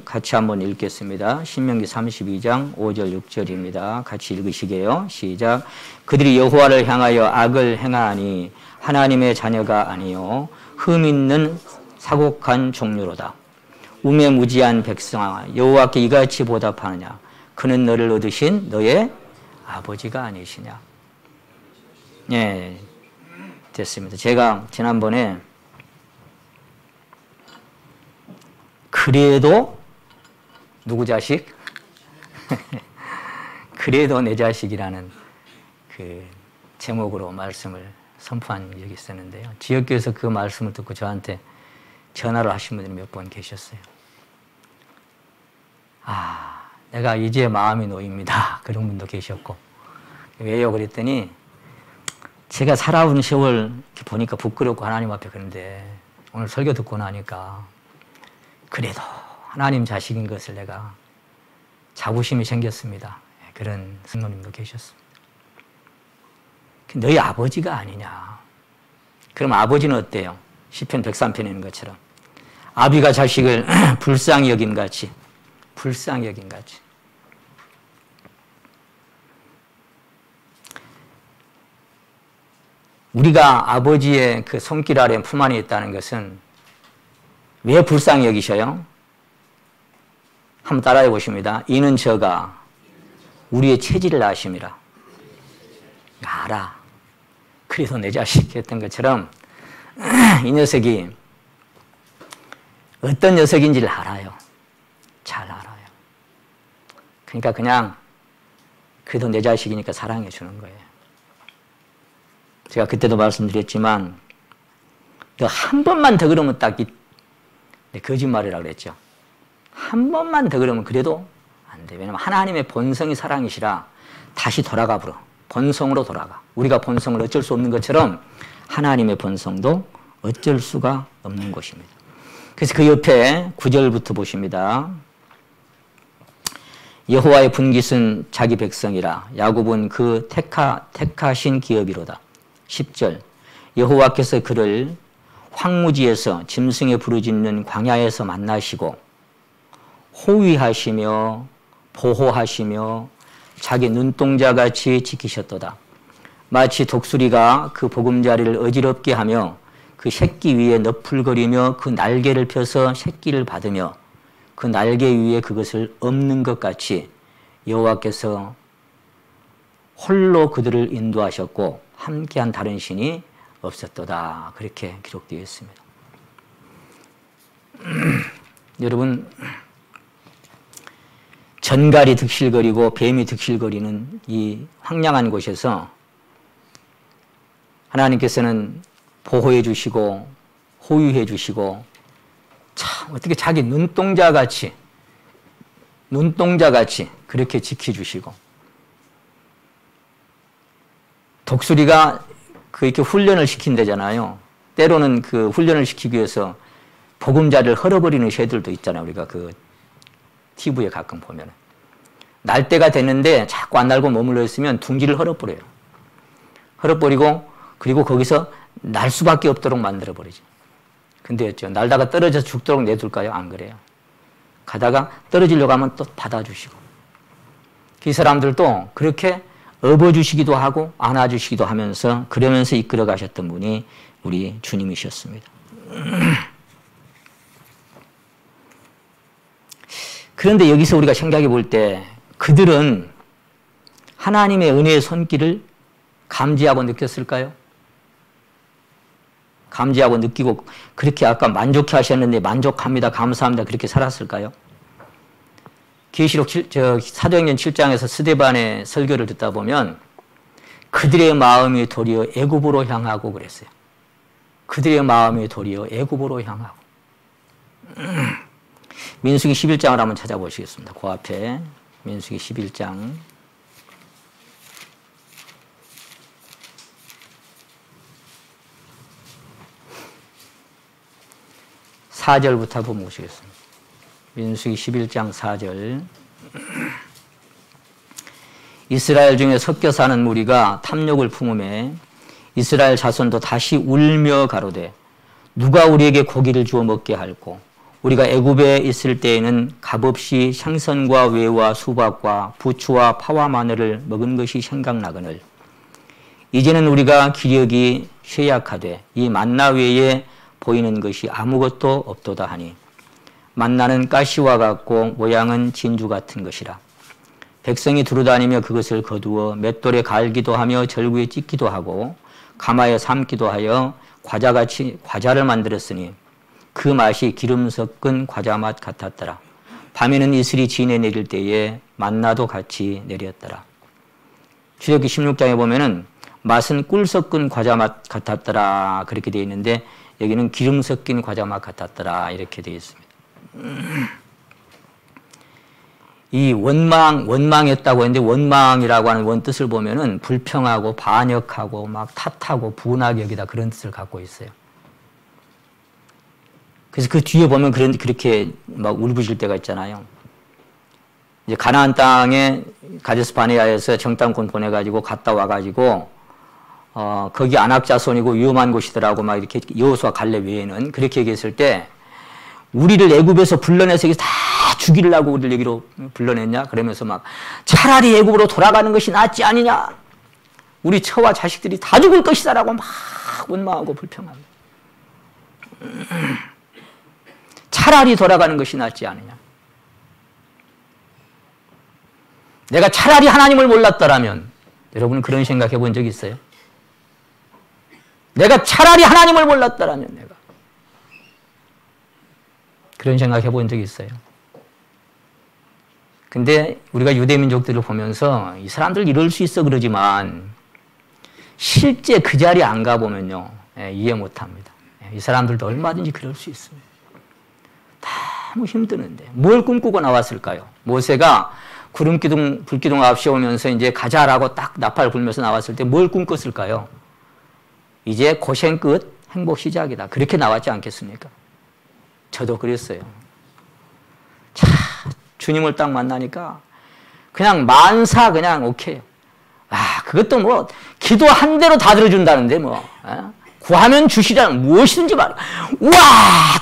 S1: 같이 한번 읽겠습니다. 신명기 32장 5절 6절입니다. 같이 읽으시게요. 시작. 그들이 여호와를 향하여 악을 행하니 하나님의 자녀가 아니요 흠 있는 사곡한 종류로다. 우매무지한 백성아 여호와께 이같이 보답하느냐. 그는 너를 얻으신 너의 아버지가 아니시냐. 예, 됐습니다. 제가 지난번에 그래도 누구 자식? 그래도 내 자식이라는 그 제목으로 말씀을 선포한 적이 있었는데요. 지역교회에서 그 말씀을 듣고 저한테 전화를 하신 분들이 몇 번 계셨어요. 내가 이제 마음이 놓입니다. 그런 분도 계셨고. 왜요? 그랬더니 제가 살아온 세월 이렇게 보니까 부끄럽고 하나님 앞에 그런데 오늘 설교 듣고 나니까 그래도 하나님 자식인 것을 내가 자부심이 생겼습니다. 그런 성도님도 계셨습니다. 너희 아버지가 아니냐. 그럼 아버지는 어때요? 시편 103편에 있는 것처럼 아비가 자식을 불쌍히 여김같이 불쌍히 여김같이. 우리가 아버지의 그 손길 아래 품 안에 있다는 것은 왜 불쌍히 여기셔요? 한번 따라해 보십니다. 이는 저가 우리의 체질을 아심이라. 알아. 그래서 내 자식 했던 것처럼 이 녀석이 어떤 녀석인지를 알아요. 잘 알아요. 그러니까 그냥 그래도 내 자식이니까 사랑해 주는 거예요. 제가 그때도 말씀드렸지만 너 한 번만 더 그러면 딱 거짓말이라고 그랬죠. 한 번만 더 그러면 그래도 안 돼. 왜냐면 하나님의 본성이 사랑이시라 다시 돌아가 버려. 본성으로 돌아가. 우리가 본성을 어쩔 수 없는 것처럼 하나님의 본성도 어쩔 수가 없는 것입니다. 그래서 그 옆에 9절부터 보십니다. 여호와의 분깃은 자기 백성이라 야곱은 그 택하신 기업이로다. 10절 여호와께서 그를 황무지에서 짐승의 부르짖는 광야에서 만나시고 호위하시며 보호하시며 자기 눈동자같이 지키셨도다. 마치 독수리가 그 보금자리를 어지럽게 하며 그 새끼 위에 너풀거리며 그 날개를 펴서 새끼를 받으며 그 날개 위에 그것을 엎는 것 같이 여호와께서 홀로 그들을 인도하셨고 함께한 다른 신이 없었도다. 그렇게 기록되어 있습니다. 여러분, 전갈이 득실거리고 뱀이 득실거리는 이 황량한 곳에서 하나님께서는 보호해 주시고 호위해 주시고 참 어떻게 자기 눈동자같이 그렇게 지켜주시고 독수리가 그렇게 훈련을 시킨다잖아요. 때로는 그 훈련을 시키기 위해서 보금자리를 헐어버리는 새들도 있잖아요. 우리가 그 TV에 가끔 보면 날 때가 됐는데 자꾸 안 날고 머물러 있으면 둥지를 헐어버려요. 헐어버리고 그리고 거기서 날 수밖에 없도록 만들어버리죠. 근데 날다가 떨어져서 죽도록 내둘까요? 안 그래요. 가다가 떨어지려고 하면 또 받아주시고 이 사람들도 그렇게 업어주시기도 하고 안아주시기도 하면서 그러면서 이끌어 가셨던 분이 우리 주님이셨습니다. 그런데 여기서 우리가 생각해 볼 때 그들은 하나님의 은혜의 손길을 감지하고 느꼈을까요? 감지하고 느끼고 그렇게 아까 만족해 하셨는데 만족합니다, 감사합니다 그렇게 살았을까요? 계시록 사도행전 7장에서 스데반의 설교를 듣다 보면 그들의 마음이 도리어 애굽으로 향하고 그랬어요. 그들의 마음이 도리어 애굽으로 향하고. 민수기 11장을 한번 찾아보시겠습니다. 그 앞에 민수기 11장 4절부터 한번 보시겠습니다. 민수기 11장 4절 이스라엘 중에 섞여 사는 무리가 탐욕을 품음에 이스라엘 자손도 다시 울며 가로되 누가 우리에게 고기를 주어 먹게 할꼬 우리가 애굽에 있을 때에는 값없이 생선과 외와 수박과 부추와 파와 마늘을 먹은 것이 생각나거늘 이제는 우리가 기력이 쇠약하되 이 만나 외에 보이는 것이 아무것도 없도다 하니 만나는 가시와 같고 모양은 진주 같은 것이라. 백성이 두루다니며 그것을 거두어 맷돌에 갈기도 하며 절구에 찢기도 하고 가마에 삶기도 하여 과자를 만들었으니 그 맛이 기름 섞은 과자 맛 같았더라. 밤에는 이슬이 진에 내릴 때에 만나도 같이 내렸더라. 출애굽기 16장에 보면은 맛은 꿀 섞은 과자 맛 같았더라. 그렇게 되어 있는데 여기는 기름 섞인 과자 맛 같았더라. 이렇게 되어 있습니다. 이 원망했다고 했는데 원망이라고 하는 원뜻을 보면은 불평하고 반역하고 막 탓하고 분하게 여기다 그런 뜻을 갖고 있어요. 그래서 그 뒤에 보면 그렇게 막 울부짖을 때가 있잖아요. 이제 가나안 땅에 가데스 바네아에서 정탐꾼 보내가지고 갔다 와가지고 거기 안악 자손이고 위험한 곳이더라고 막 이렇게 여호수아 갈렙 외에는 그렇게 얘기했을 때 우리를 애굽에서 불러내서 여기서 다 죽이려고 우리를 여기로 불러냈냐? 그러면서 막 차라리 애굽으로 돌아가는 것이 낫지 아니냐? 우리 처와 자식들이 다 죽을 것이다라고 막 원망하고 불평합니다. 차라리 돌아가는 것이 낫지 않느냐? 내가 차라리 하나님을 몰랐더라면 여러분은 그런 생각해 본 적 있어요? 내가 차라리 하나님을 몰랐더라면 내가 그런 생각해 본 적 있어요? 근데 우리가 유대민족들을 보면서 이 사람들 이럴 수 있어 그러지만 실제 그 자리에 안 가보면요 이해 못합니다. 이 사람들도 얼마든지 그럴 수 있습니다. 너무 힘드는데 뭘 꿈꾸고 나왔을까요? 모세가 구름기둥 불기둥 앞이 오면서 이제 가자라고 딱 나팔 불면서 나왔을 때 뭘 꿈꿨을까요? 이제 고생 끝 행복 시작이다. 그렇게 나왔지 않겠습니까? 저도 그랬어요. 자, 주님을 딱 만나니까 그냥 만사 그냥 오케이. 아, 그것도 뭐 기도 한 대로 다 들어준다는데 뭐 구하면 주시라는 무엇이든지 말이야. 우와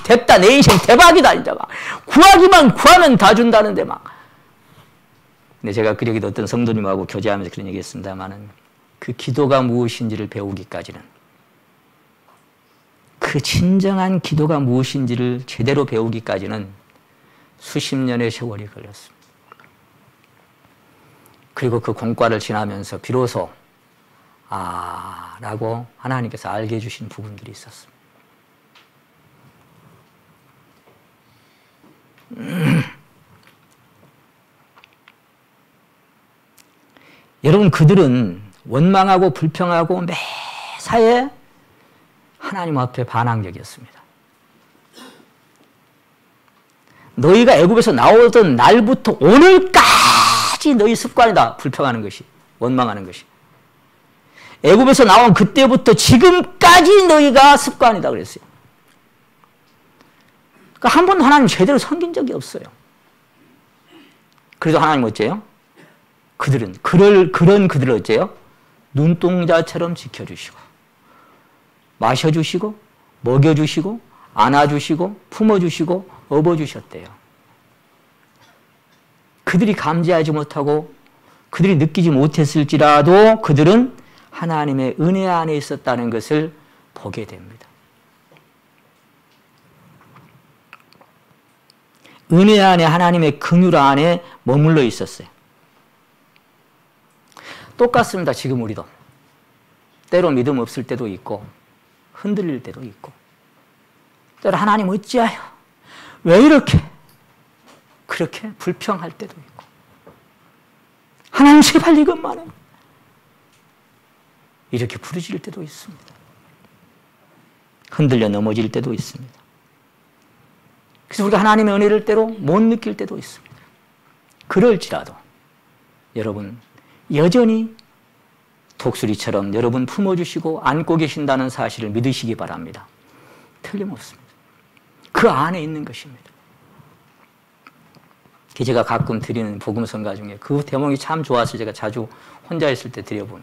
S1: 됐다 내 인생 대박이다 이제 막 구하기만 구하면 다 준다는데 막. 근데 제가 그 여기도 어떤 성도님하고 교제하면서 그런 얘기했습니다만은 그 기도가 무엇인지를 배우기까지는 그 진정한 기도가 무엇인지를 제대로 배우기까지는 수십 년의 세월이 걸렸습니다. 그리고 그 공과를 지나면서 비로소 라고 하나님께서 알게 해주신 부분들이 있었습니다. 여러분 그들은 원망하고 불평하고 매사에 하나님 앞에 반항적이었습니다. 너희가 애굽에서 나오던 날부터 오늘까지 너희 습관이다. 불평하는 것이, 원망하는 것이. 애굽에서 나온 그때부터 지금까지 너희가 습관이다 그랬어요. 그러니까 한 번도 하나님 제대로 섬긴 적이 없어요. 그래도 하나님 어째요? 그들은 그런 그들을 어째요? 눈동자처럼 지켜주시고 마셔주시고 먹여주시고 안아주시고 품어주시고 업어주셨대요. 그들이 감지하지 못하고 그들이 느끼지 못했을지라도 그들은 하나님의 은혜 안에 있었다는 것을 보게 됩니다. 은혜 안에 하나님의 긍휼 안에 머물러 있었어요. 똑같습니다. 지금 우리도. 때로 믿음 없을 때도 있고 흔들릴 때도 있고 때로 하나님 어찌하여 왜 이렇게 그렇게 불평할 때도 있고 하나님 제발 이것만은 이렇게 부르짖을 때도 있습니다. 흔들려 넘어질 때도 있습니다. 그래서 우리가 하나님의 은혜를 때로 못 느낄 때도 있습니다. 그럴지라도 여러분 여전히 독수리처럼 여러분 품어주시고 안고 계신다는 사실을 믿으시기 바랍니다. 틀림없습니다. 그 안에 있는 것입니다. 제가 가끔 드리는 복음성가 중에 그 대목이 참 좋아서 제가 자주 혼자 있을 때 드려보는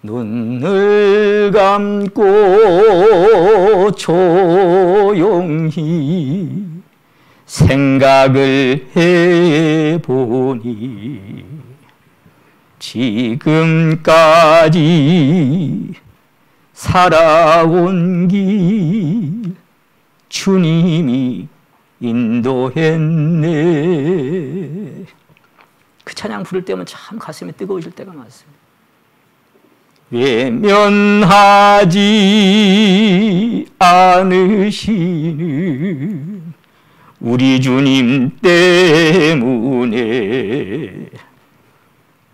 S1: 눈을 감고 조용히 생각을 해보니 지금까지 살아온 길 주님이 인도했네. 그 찬양 부를 때면 참 가슴이 뜨거워질 때가 많습니다. 외면하지 않으시는 우리 주님 때문에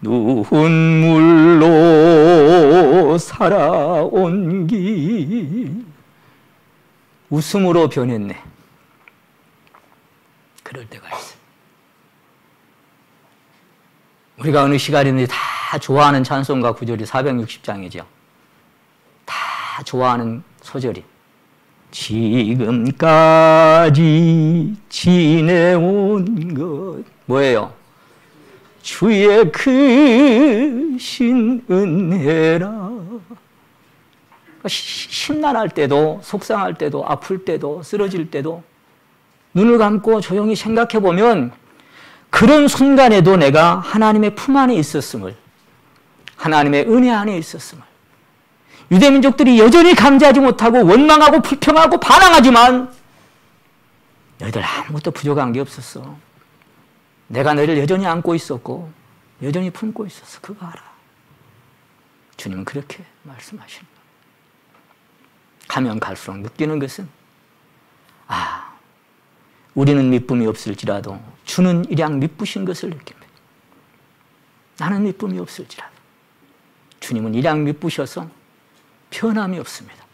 S1: 눈물로 울며 살아온 길. 웃음으로 변했네. 그럴 때가 있어요. 우리가 어느 시간이든지 다 좋아하는 찬송가 구절이 460장이죠. 다 좋아하는 소절이 지금까지 지내온 것 뭐예요? 주의 크신 은혜라. 심란할 때도 속상할 때도 아플 때도 쓰러질 때도 눈을 감고 조용히 생각해 보면 그런 순간에도 내가 하나님의 품 안에 있었음을, 하나님의 은혜 안에 있었음을, 유대민족들이 여전히 감지하지 못하고 원망하고 불평하고 반항하지만 너희들 아무것도 부족한 게 없었어. 내가 너희를 여전히 안고 있었고 여전히 품고 있었어. 그거 알아. 주님은 그렇게 말씀하시는 거예요. 가면 갈수록 느끼는 것은 우리는 미쁨이 없을지라도 주는 일양 미쁘신 것을 느낍니다. 나는 미쁨이 없을지라도 주님은 일양 미쁘셔서 변함이 없습니다.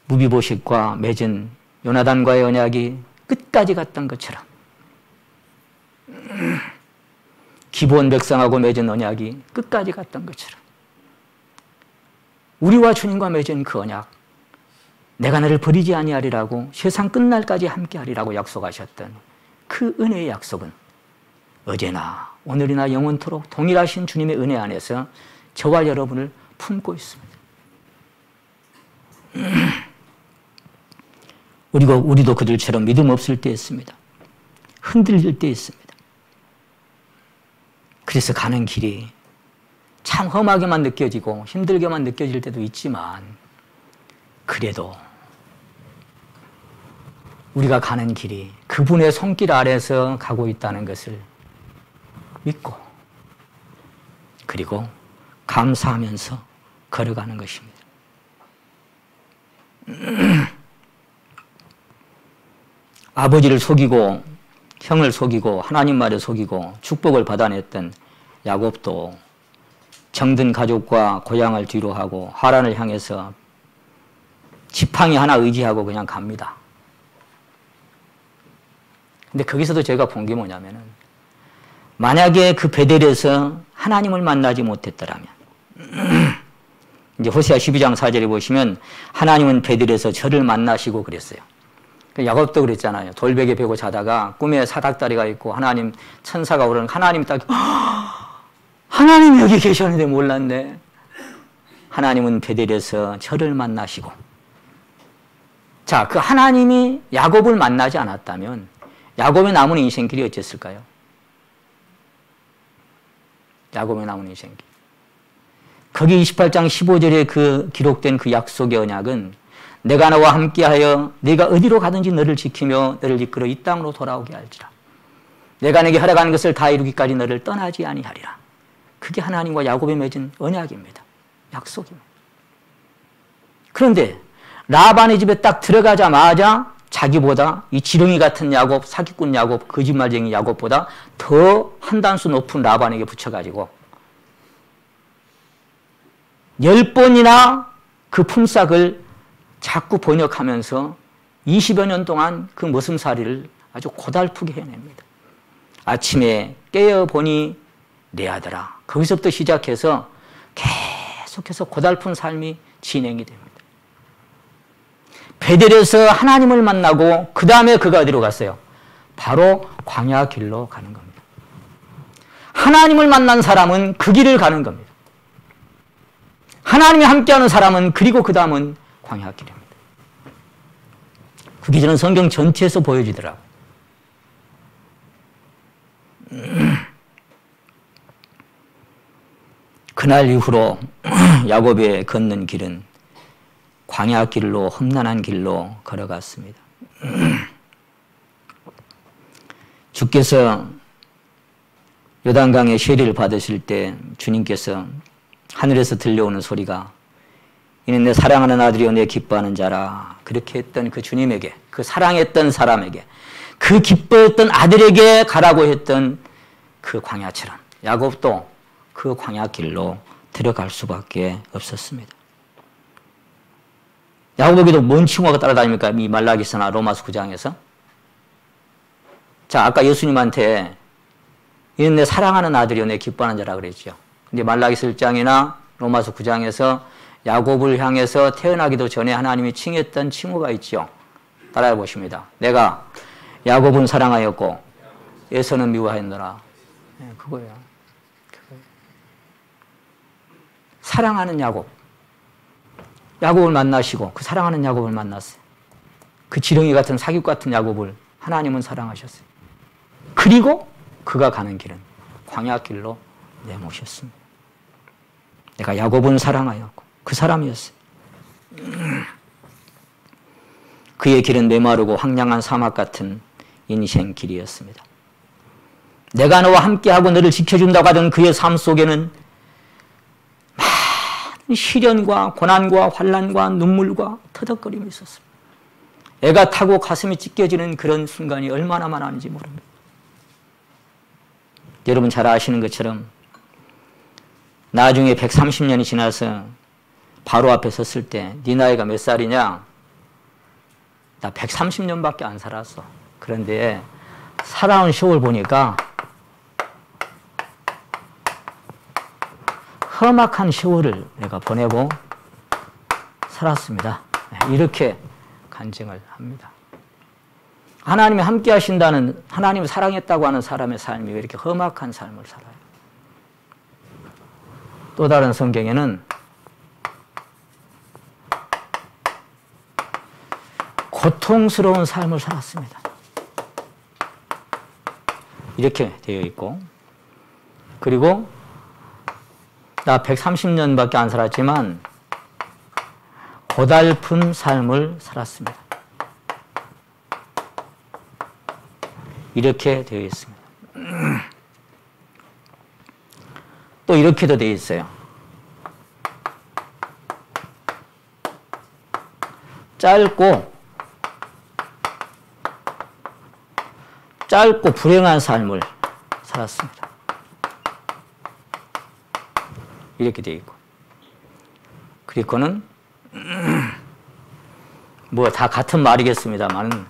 S1: 무비보셋과 맺은 요나단과의 언약이 끝까지 갔던 것처럼 기브온 백성하고 맺은 언약이 끝까지 갔던 것처럼 우리와 주님과 맺은 그 언약, 내가 너를 버리지 아니하리라고 세상 끝날까지 함께하리라고 약속하셨던 그 은혜의 약속은 어제나 오늘이나 영원토록 동일하신 주님의 은혜 안에서 저와 여러분을 품고 있습니다. 우리도 그들처럼 믿음 없을 때 있습니다. 흔들릴 때 있습니다. 그래서 가는 길이 참 험하게만 느껴지고 힘들게만 느껴질 때도 있지만 그래도 우리가 가는 길이 그분의 손길 아래서 가고 있다는 것을 믿고 그리고 감사하면서 걸어가는 것입니다. 아버지를 속이고 형을 속이고 하나님 말에 속이고 축복을 받아냈던 야곱도 정든 가족과 고향을 뒤로 하고 하란을 향해서 지팡이 하나 의지하고 그냥 갑니다. 근데 거기서도 제가 본 게 뭐냐면은 만약에 그 베델에서 하나님을 만나지 못했더라면 이제 호세아 12장 4절에 보시면 하나님은 베델에서 저를 만나시고 그랬어요. 야곱도 그랬잖아요. 돌베개 베고 자다가 꿈에 사닥다리가 있고 하나님 천사가 오르는 하나님 딱 하나님이 여기 계셨는데 몰랐네. 하나님은 베델에서 저를 만나시고 자, 그 하나님이 야곱을 만나지 않았다면 야곱의 남은 인생길이 어땠을까요? 야곱의 남은 인생길. 거기 28장 15절에 그 기록된 그 약속의 언약은 내가 너와 함께하여 네가 어디로 가든지 너를 지키며 너를 이끌어 이 땅으로 돌아오게 할지라. 내가 네게 허락하는 것을 다 이루기까지 너를 떠나지 아니하리라. 그게 하나님과 야곱이 맺은 언약입니다. 약속입니다. 그런데 라반의 집에 딱 들어가자마자 자기보다 이 지렁이 같은 야곱, 사기꾼 야곱, 거짓말쟁이 야곱보다 더 한 단수 높은 라반에게 붙여가지고 10번이나 그 품삯을 자꾸 번역하면서 20여 년 동안 그 머슴살이를 아주 고달프게 해냅니다. 아침에 깨어보니 내 아들아. 거기서부터 시작해서 계속해서 고달픈 삶이 진행이 됩니다. 베델에서 하나님을 만나고 그 다음에 그가 어디로 갔어요? 바로 광야 길로 가는 겁니다. 하나님을 만난 사람은 그 길을 가는 겁니다. 하나님이 함께하는 사람은 그리고 그 다음은 광야 길입니다. 그게 저는 성경 전체에서 보여지더라고요. 그날 이후로 야곱의 걷는 길은 광야 길로 험난한 길로 걸어갔습니다. 주께서 요단강에 세례를 받으실 때 주님께서 하늘에서 들려오는 소리가 이는 내 사랑하는 아들이요 내 기뻐하는 자라 그렇게 했던 그 주님에게 그 사랑했던 사람에게 그 기뻐했던 아들에게 가라고 했던 그 광야처럼 야곱도 그 광야길로 들어갈 수밖에 없었습니다. 야곱에게도 뭔 칭호가 따라다닙니까? 이 말라기서나 로마서 9장에서. 자, 아까 예수님한테 이는 내 사랑하는 아들이요 내 기뻐하는 자라 그랬죠. 근데 말라기서 1장이나 로마서 9장에서 야곱을 향해서 태어나기도 전에 하나님이 칭했던 칭호가 있죠. 따라해 보십니다. 내가 야곱은 사랑하였고 에서는 미워하였노라. 네, 그거예요. 사랑하는 야곱. 야곱을 만나시고 그 사랑하는 야곱을 만났어요. 그 지렁이 같은 사육 같은 야곱을 하나님은 사랑하셨어요. 그리고 그가 가는 길은 광야길로 내모셨습니다. 내가 야곱은 사랑하였고 그 사람이었어요. 그의 길은 메마르고 황량한 사막 같은 인생 길이었습니다. 내가 너와 함께하고 너를 지켜준다고 하던 그의 삶 속에는 많은 시련과 고난과 환난과 눈물과 터덕거림이 있었습니다. 애가 타고 가슴이 찢겨지는 그런 순간이 얼마나 많았는지 모릅니다. 여러분 잘 아시는 것처럼 나중에 130년이 지나서 바로 앞에 섰을 때 네 나이가 몇 살이냐? 나 130년밖에 안 살았어. 그런데 살아온 세월 보니까 험악한 세월을 내가 보내고 살았습니다. 이렇게 간증을 합니다. 하나님이 함께 하신다는, 하나님을 사랑했다고 하는 사람의 삶이 왜 이렇게 험악한 삶을 살아요? 또 다른 성경에는 고통스러운 삶을 살았습니다. 이렇게 되어 있고, 그리고 나 130년밖에 안 살았지만 고달픈 삶을 살았습니다. 이렇게 되어 있습니다. 또 이렇게도 되어 있어요. 짧고 불행한 삶을 살았습니다. 이렇게 되어 있고, 그리고는 뭐 다 같은 말이겠습니다만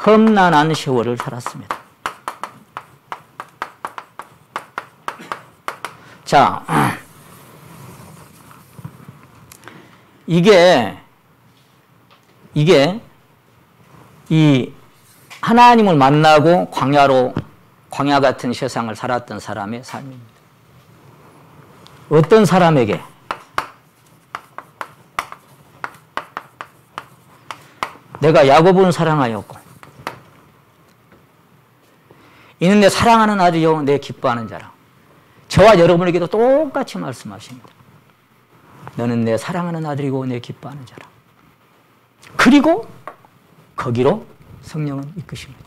S1: 험난한 세월을 살았습니다. 자, 이게 이 하나님을 만나고 광야 같은 세상을 살았던 사람의 삶입니다. 어떤 사람에게 내가 야곱은 사랑하였고 이는 내 사랑하는 아들이요 내 기뻐하는 자라. 저와 여러분에게도 똑같이 말씀하십니다. 너는 내 사랑하는 아들이고 내 기뻐하는 자라. 그리고 거기로 성령은 이끄십니다.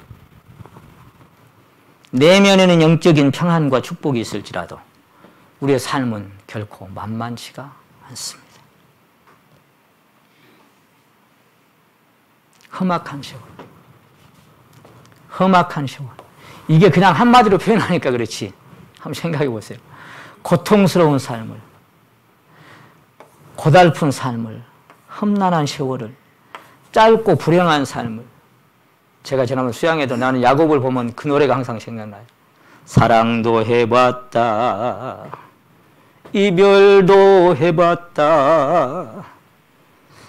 S1: 내면에는 영적인 평안과 축복이 있을지라도 우리의 삶은 결코 만만치가 않습니다. 험악한 세월. 험악한 세월. 이게 그냥 한마디로 표현하니까 그렇지. 한번 생각해 보세요. 고통스러운 삶을, 고달픈 삶을, 험난한 세월을, 짧고 불행한 삶을. 제가 지난번 수양에도 나는 야곱을 보면 그 노래가 항상 생각나요. 사랑도 해봤다. 이별도 해봤다.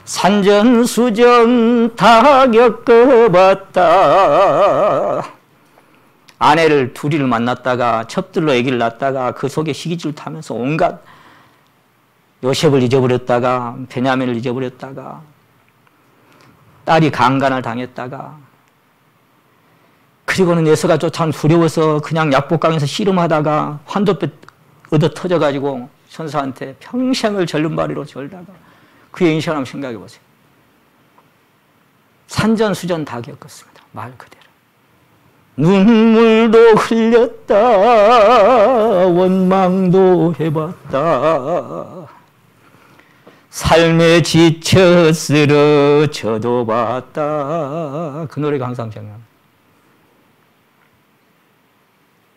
S1: 산전수전 다 겪어봤다. 아내를 둘이를 만났다가 첩들로 아기를 낳다가 그 속에 시기질 타면서 온갖 요셉을 잊어버렸다가 베냐민을 잊어버렸다가 딸이 강간을 당했다가 그리고는 예서가 쫓아온 두려워서 그냥 약복강에서 씨름하다가 환도뼈 얻어 터져가지고 천사한테 평생을 절름발이로 절다가 그의 인생을 한번 생각해 보세요. 산전수전 다 겪었습니다. 말 그대로. 눈물도 흘렸다. 원망도 해봤다. 삶에 지쳐 쓰러져도 봤다. 그 노래가 항상 생각납니다.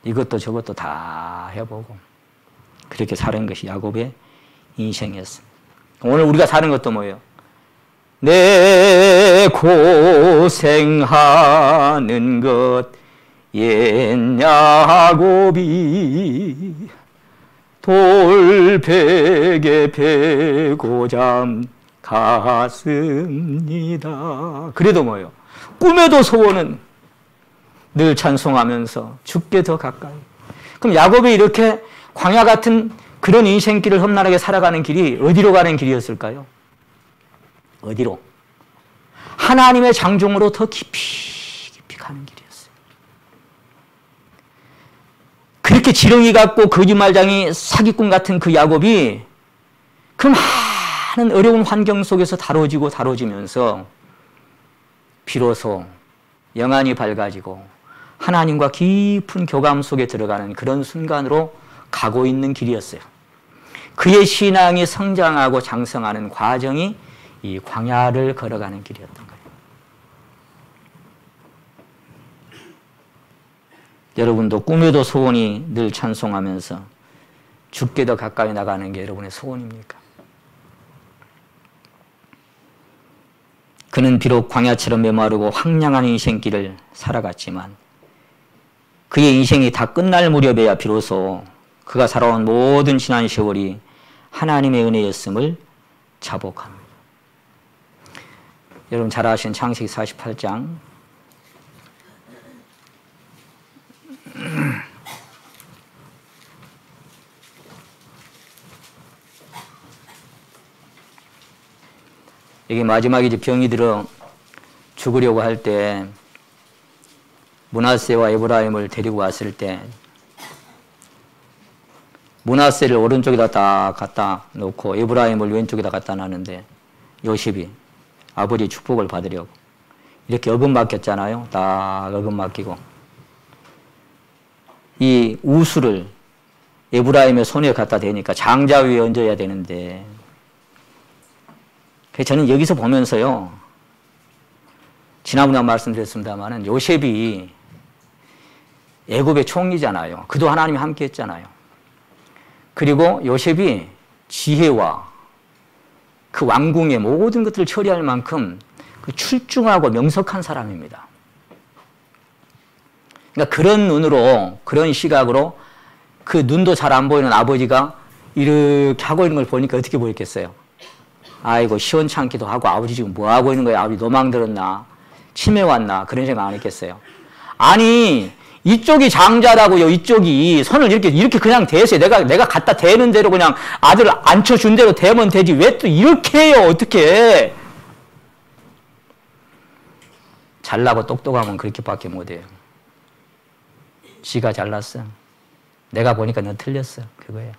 S1: 이것도 저것도 다 해보고 그렇게 사는 것이 야곱의 인생이었습니다. 오늘 우리가 사는 것도 뭐예요? 내 고생하는 것 옛 야곱이 돌베개 베고 잠 갔습니다. 그래도 뭐예요? 꿈에도 소원은 늘 찬송하면서 죽게 더 가까이. 그럼 야곱이 이렇게 광야 같은 그런 인생길을 험난하게 살아가는 길이 어디로 가는 길이었을까요? 어디로? 하나님의 장종으로 더 깊이 가는 길이었어요. 그렇게 지렁이 같고 거짓말장이 사기꾼 같은 그 야곱이 그 많은 어려운 환경 속에서 다뤄지면서 비로소 영안이 밝아지고 하나님과 깊은 교감 속에 들어가는 그런 순간으로 가고 있는 길이었어요. 그의 신앙이 성장하고 장성하는 과정이 이 광야를 걸어가는 길이었던 거예요. 여러분도 꿈에도 소원이 늘 찬송하면서 죽게 더 가까이 나가는 게 여러분의 소원입니까? 그는 비록 광야처럼 메마르고 황량한 인생길을 살아갔지만 그의 인생이 다 끝날 무렵에야 비로소 그가 살아온 모든 지난 세월이 하나님의 은혜였음을 자복합니다. 여러분 잘 아시는 창세기 48장 이게 마지막에 이제 병이 들어 죽으려고 할 때 므낫세와 에브라임을 데리고 왔을 때 므낫세를 오른쪽에다 딱 갖다 놓고 에브라임을 왼쪽에다 갖다 놨는데 요셉이 아버지 축복을 받으려고 이렇게 어금맞겼잖아요. 딱 어금맞기고 이 우수를 에브라임의 손에 갖다 대니까 장자 위에 얹어야 되는데 저는 여기서 보면서요 지난번에 말씀드렸습니다마는 요셉이 애굽의 총리잖아요. 그도 하나님이 함께 했잖아요. 그리고 요셉이 지혜와 그 왕궁의 모든 것들을 처리할 만큼 그 출중하고 명석한 사람입니다. 그러니까 그런 눈으로, 그런 시각으로 그 눈도 잘 안 보이는 아버지가 이렇게 하고 있는 걸 보니까 어떻게 보였겠어요? 아이고, 시원찮기도 하고, 아버지 지금 뭐 하고 있는 거야? 아버지 노망 들었나? 치매 왔나? 그런 생각 안 했겠어요? 아니, 이쪽이 장자라고요. 이쪽이 손을 이렇게 그냥 대세요. 내가 갖다 대는 대로 그냥 아들 앉혀준 대로 대면 되지. 왜 또 이렇게 해요? 어떻게? 잘나고 똑똑하면 그렇게밖에 못해요. 지가 잘났어. 내가 보니까 넌 틀렸어. 그거예요.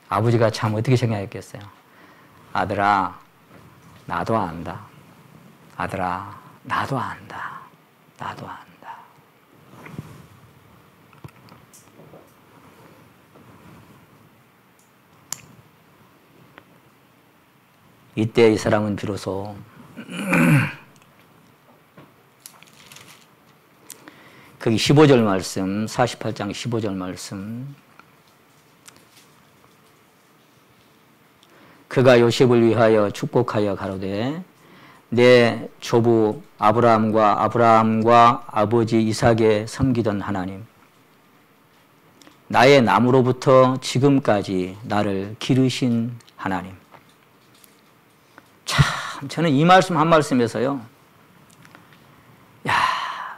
S1: 아버지가 참 어떻게 생각했겠어요? 아들아, 나도 안다. 아들아, 나도 안다. 나도 안다. 이때 이 사람은 비로소 거기 15절 말씀, 48장 15절 말씀. 그가 요셉을 위하여 축복하여 가로되 내 조부 아브라함과 아버지 이삭에 섬기던 하나님, 나의 나무로부터 지금까지 나를 기르신 하나님. 참 저는 이 말씀 한 말씀에서요, 야,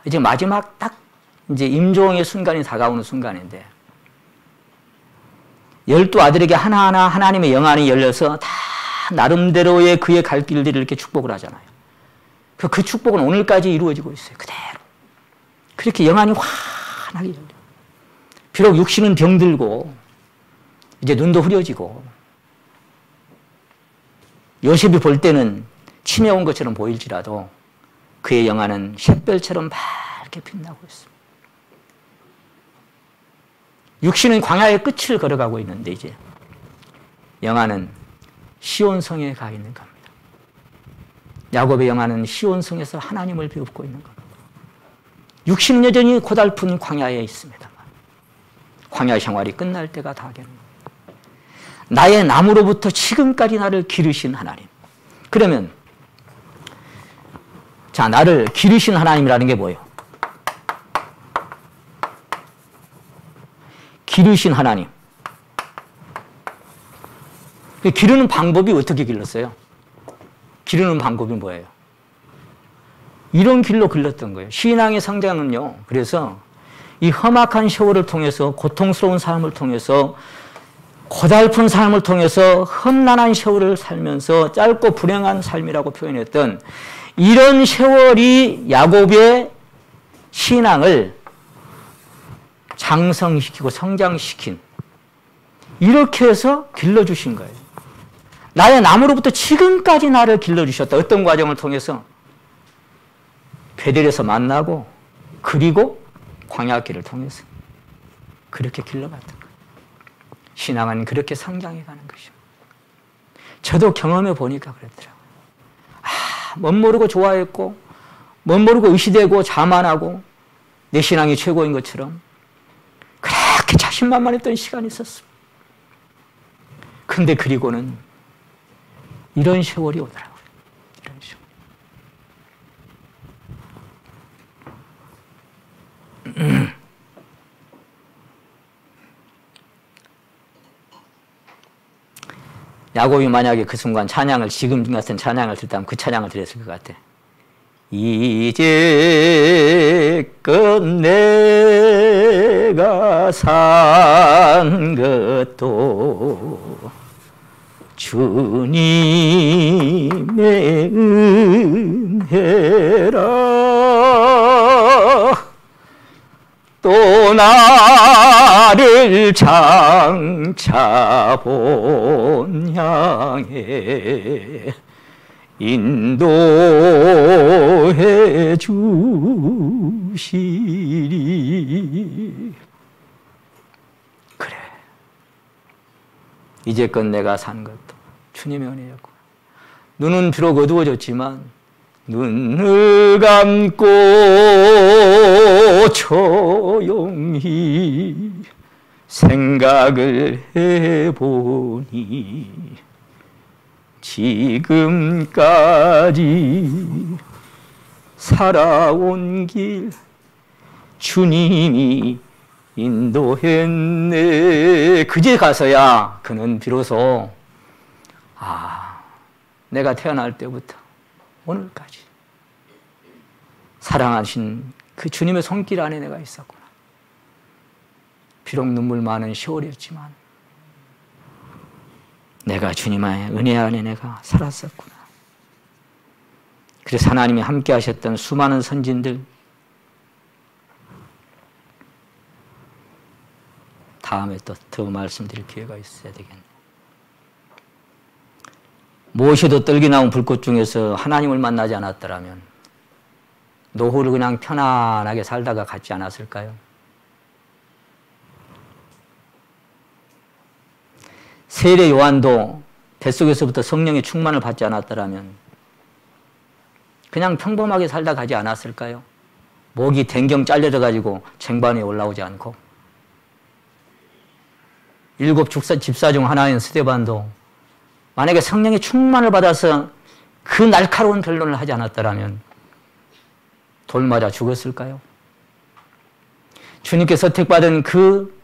S1: 이제 마지막 딱 이제 임종의 순간이 다가오는 순간인데 12아들에게 하나하나 하나님의 영안이 열려서 다 나름대로의 그의 갈 길들을 이렇게 축복을 하잖아요. 그 축복은 오늘까지 이루어지고 있어요. 그대로. 그렇게 영안이 환하게 열려요. 비록 육신은 병들고 이제 눈도 흐려지고 요셉이 볼 때는 치매 온 것처럼 보일지라도 그의 영안은 샛별처럼 밝게 빛나고 있습니다. 육신은 광야의 끝을 걸어가고 있는데 이제 영안은 시온성에 가 있는 겁니다. 야곱의 영안은 시온성에서 하나님을 배우고 있는 겁니다. 육신은 여전히 고달픈 광야에 있습니다. 광야 생활이 끝날 때가 다 되는 거예요. 나의 남으로부터 지금까지 나를 기르신 하나님. 그러면 자, 나를 기르신 하나님이라는 게 뭐예요? 기르신 하나님. 기르는 방법이 어떻게 길렀어요? 기르는 방법이 뭐예요? 이런 길로 길렀던 거예요. 신앙의 성장은요. 그래서 이 험악한 세월을 통해서, 고통스러운 삶을 통해서, 고달픈 삶을 통해서 험난한 세월을 살면서 짧고 불행한 삶이라고 표현했던 이런 세월이 야곱의 신앙을 장성시키고 성장시킨, 이렇게 해서 길러주신 거예요. 나의 남으로부터 지금까지 나를 길러주셨다. 어떤 과정을 통해서? 베델에서 만나고, 그리고 광야길을 통해서 그렇게 길러갔던 거예요. 신앙은 그렇게 성장해가는 것이죠. 저도 경험해 보니까 그랬더라고요. 못 모르고 좋아했고, 못 모르고 의시되고 자만하고 내 신앙이 최고인 것처럼 그렇게 자신만만했던 시간이 있었습니다. 근데 그리고는 이런 세월이 오더라고요. 이런 세월. 야곱이 만약에 그 순간 찬양을, 지금 같은 찬양을 들었다면 그 찬양을 드렸을 것 같아. 이제껏 내가 산 것도 주님의 은혜라. 또 나를 장차 본 향해 인도해 주시리. 그래, 이제껏 내가 산 것도 주님의 은혜였구나. 눈은 비록 어두워졌지만 눈을 감고 조용히 생각을 해보니 지금까지 살아온 길 주님이 인도했네. 그제 가서야 그는 비로소 내가 태어날 때부터 오늘까지 사랑하신 그 주님의 손길 안에 내가 있었구나. 비록 눈물 많은 세월이었지만 내가 주님의 은혜 안에 내가 살았었구나. 그래서 하나님이 함께 하셨던 수많은 선진들, 다음에 또 더 말씀드릴 기회가 있어야 되겠네. 무엇이도 떨기 나온 불꽃 중에서 하나님을 만나지 않았더라면 노후를 그냥 편안하게 살다가 갔지 않았을까요? 세례 요한도 뱃속에서부터 성령의 충만을 받지 않았더라면 그냥 평범하게 살다 가지 않았을까요? 목이 댕경 잘려져 가지고 쟁반 위에 올라오지 않고, 일곱 집사 중 하나인 스데반도 만약에 성령의 충만을 받아서 그 날카로운 변론을 하지 않았더라면 돌 맞아 죽었을까요? 주님께 선택받은 그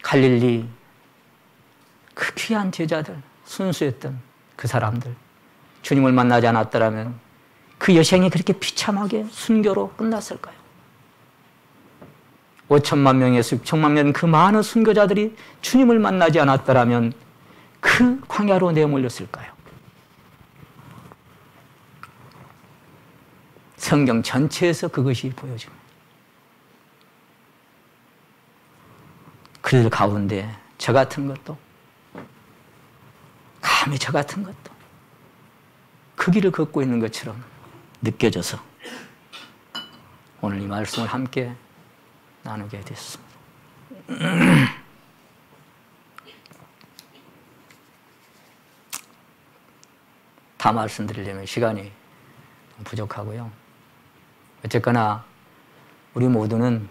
S1: 갈릴리, 그 귀한 제자들, 순수했던 그 사람들, 주님을 만나지 않았더라면 그 여생이 그렇게 비참하게 순교로 끝났을까요? 5천만 명에서 6천만 명 그 많은 순교자들이 주님을 만나지 않았더라면 그 광야로 내몰렸을까요? 성경 전체에서 그것이 보여집니다. 그들 가운데 저 같은 것도, 감히 저 같은 것도 그 길을 걷고 있는 것처럼 느껴져서 오늘 이 말씀을 함께 나누게 됐습니다. 다 말씀드리려면 시간이 부족하고요. 어쨌거나 우리 모두는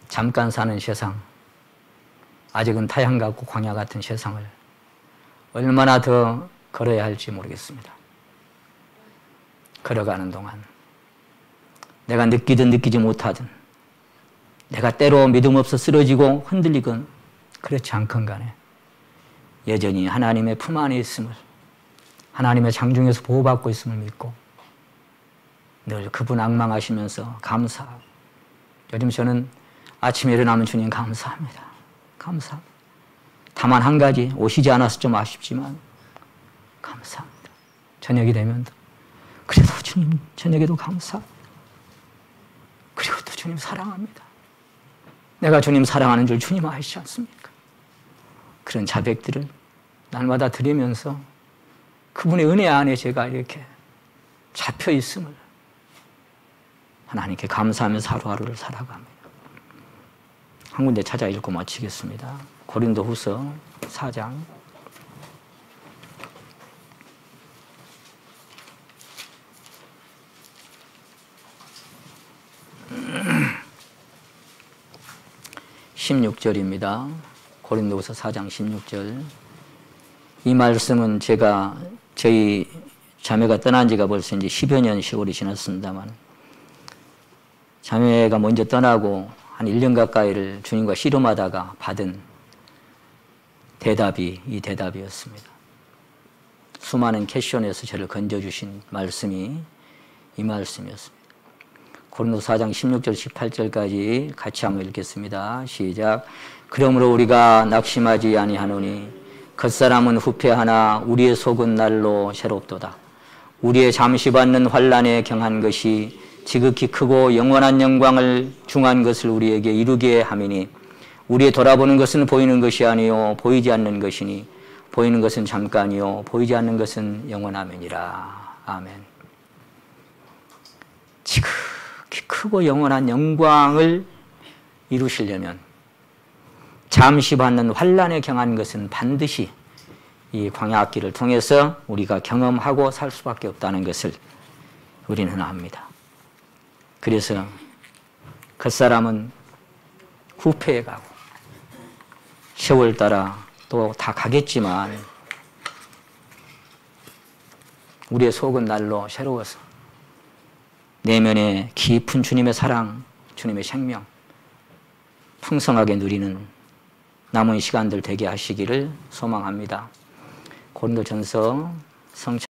S1: 잠깐 사는 세상, 아직은 타향 같고 광야 같은 세상을 얼마나 더 걸어야 할지 모르겠습니다. 걸어가는 동안 내가 느끼든 느끼지 못하든, 내가 때로 믿음 없어 쓰러지고 흔들리건 그렇지 않건 간에 여전히 하나님의 품 안에 있음을, 하나님의 장중에서 보호받고 있음을 믿고 늘 그분 앙망하시면서 감사하고, 요즘 저는 아침에 일어나면 주님 감사합니다. 감사합니다. 다만 한 가지, 오시지 않아서 좀 아쉽지만 감사합니다. 저녁이 되면 그래도 주님 저녁에도 감사합니다. 그리고 또 주님 사랑합니다. 내가 주님 사랑하는 줄 주님 아시지 않습니까? 그런 자백들을 날마다 드리면서 그분의 은혜 안에 제가 이렇게 잡혀 있음을 하나님께 감사하면서 하루하루를 살아갑니다. 한 군데 찾아 읽고 마치겠습니다. 고린도후서 4장 16절입니다. 고린도후서 4장 16절. 이 말씀은 제가 저희 자매가 떠난 지가 벌써 이제 10여 년 세월이 지났습니다만, 자매가 먼저 떠나고 한 1년 가까이를 주님과 씨름하다가 받은 대답이 이 대답이었습니다. 수많은 캐션에서 저를 건져주신 말씀이 이 말씀이었습니다. 고린도서 4장 16절 18절까지 같이 한번 읽겠습니다. 시작. 그러므로 우리가 낙심하지 아니하노니 겉사람은 후패하나 우리의 속은 날로 새롭도다. 우리의 잠시 받는 환난에 경한 것이 지극히 크고 영원한 영광을 중한 것을 우리에게 이루게 함이니, 우리의 돌아보는 것은 보이는 것이 아니요 보이지 않는 것이니, 보이는 것은 잠깐이요 보이지 않는 것은 영원함이니라. 아멘. 지극히 크고 영원한 영광을 이루시려면 잠시 받는 환난에 경한 것은 반드시 이 광야길을 통해서 우리가 경험하고 살 수밖에 없다는 것을 우리는 압니다. 그래서 겉사람은 후패해 가고 세월 따라 또 다 가겠지만 우리의 속은 날로 새로워서 내면에 깊은 주님의 사랑, 주님의 생명 풍성하게 누리는 남은 시간들 되게 하시기를 소망합니다. 고린도전서 성찬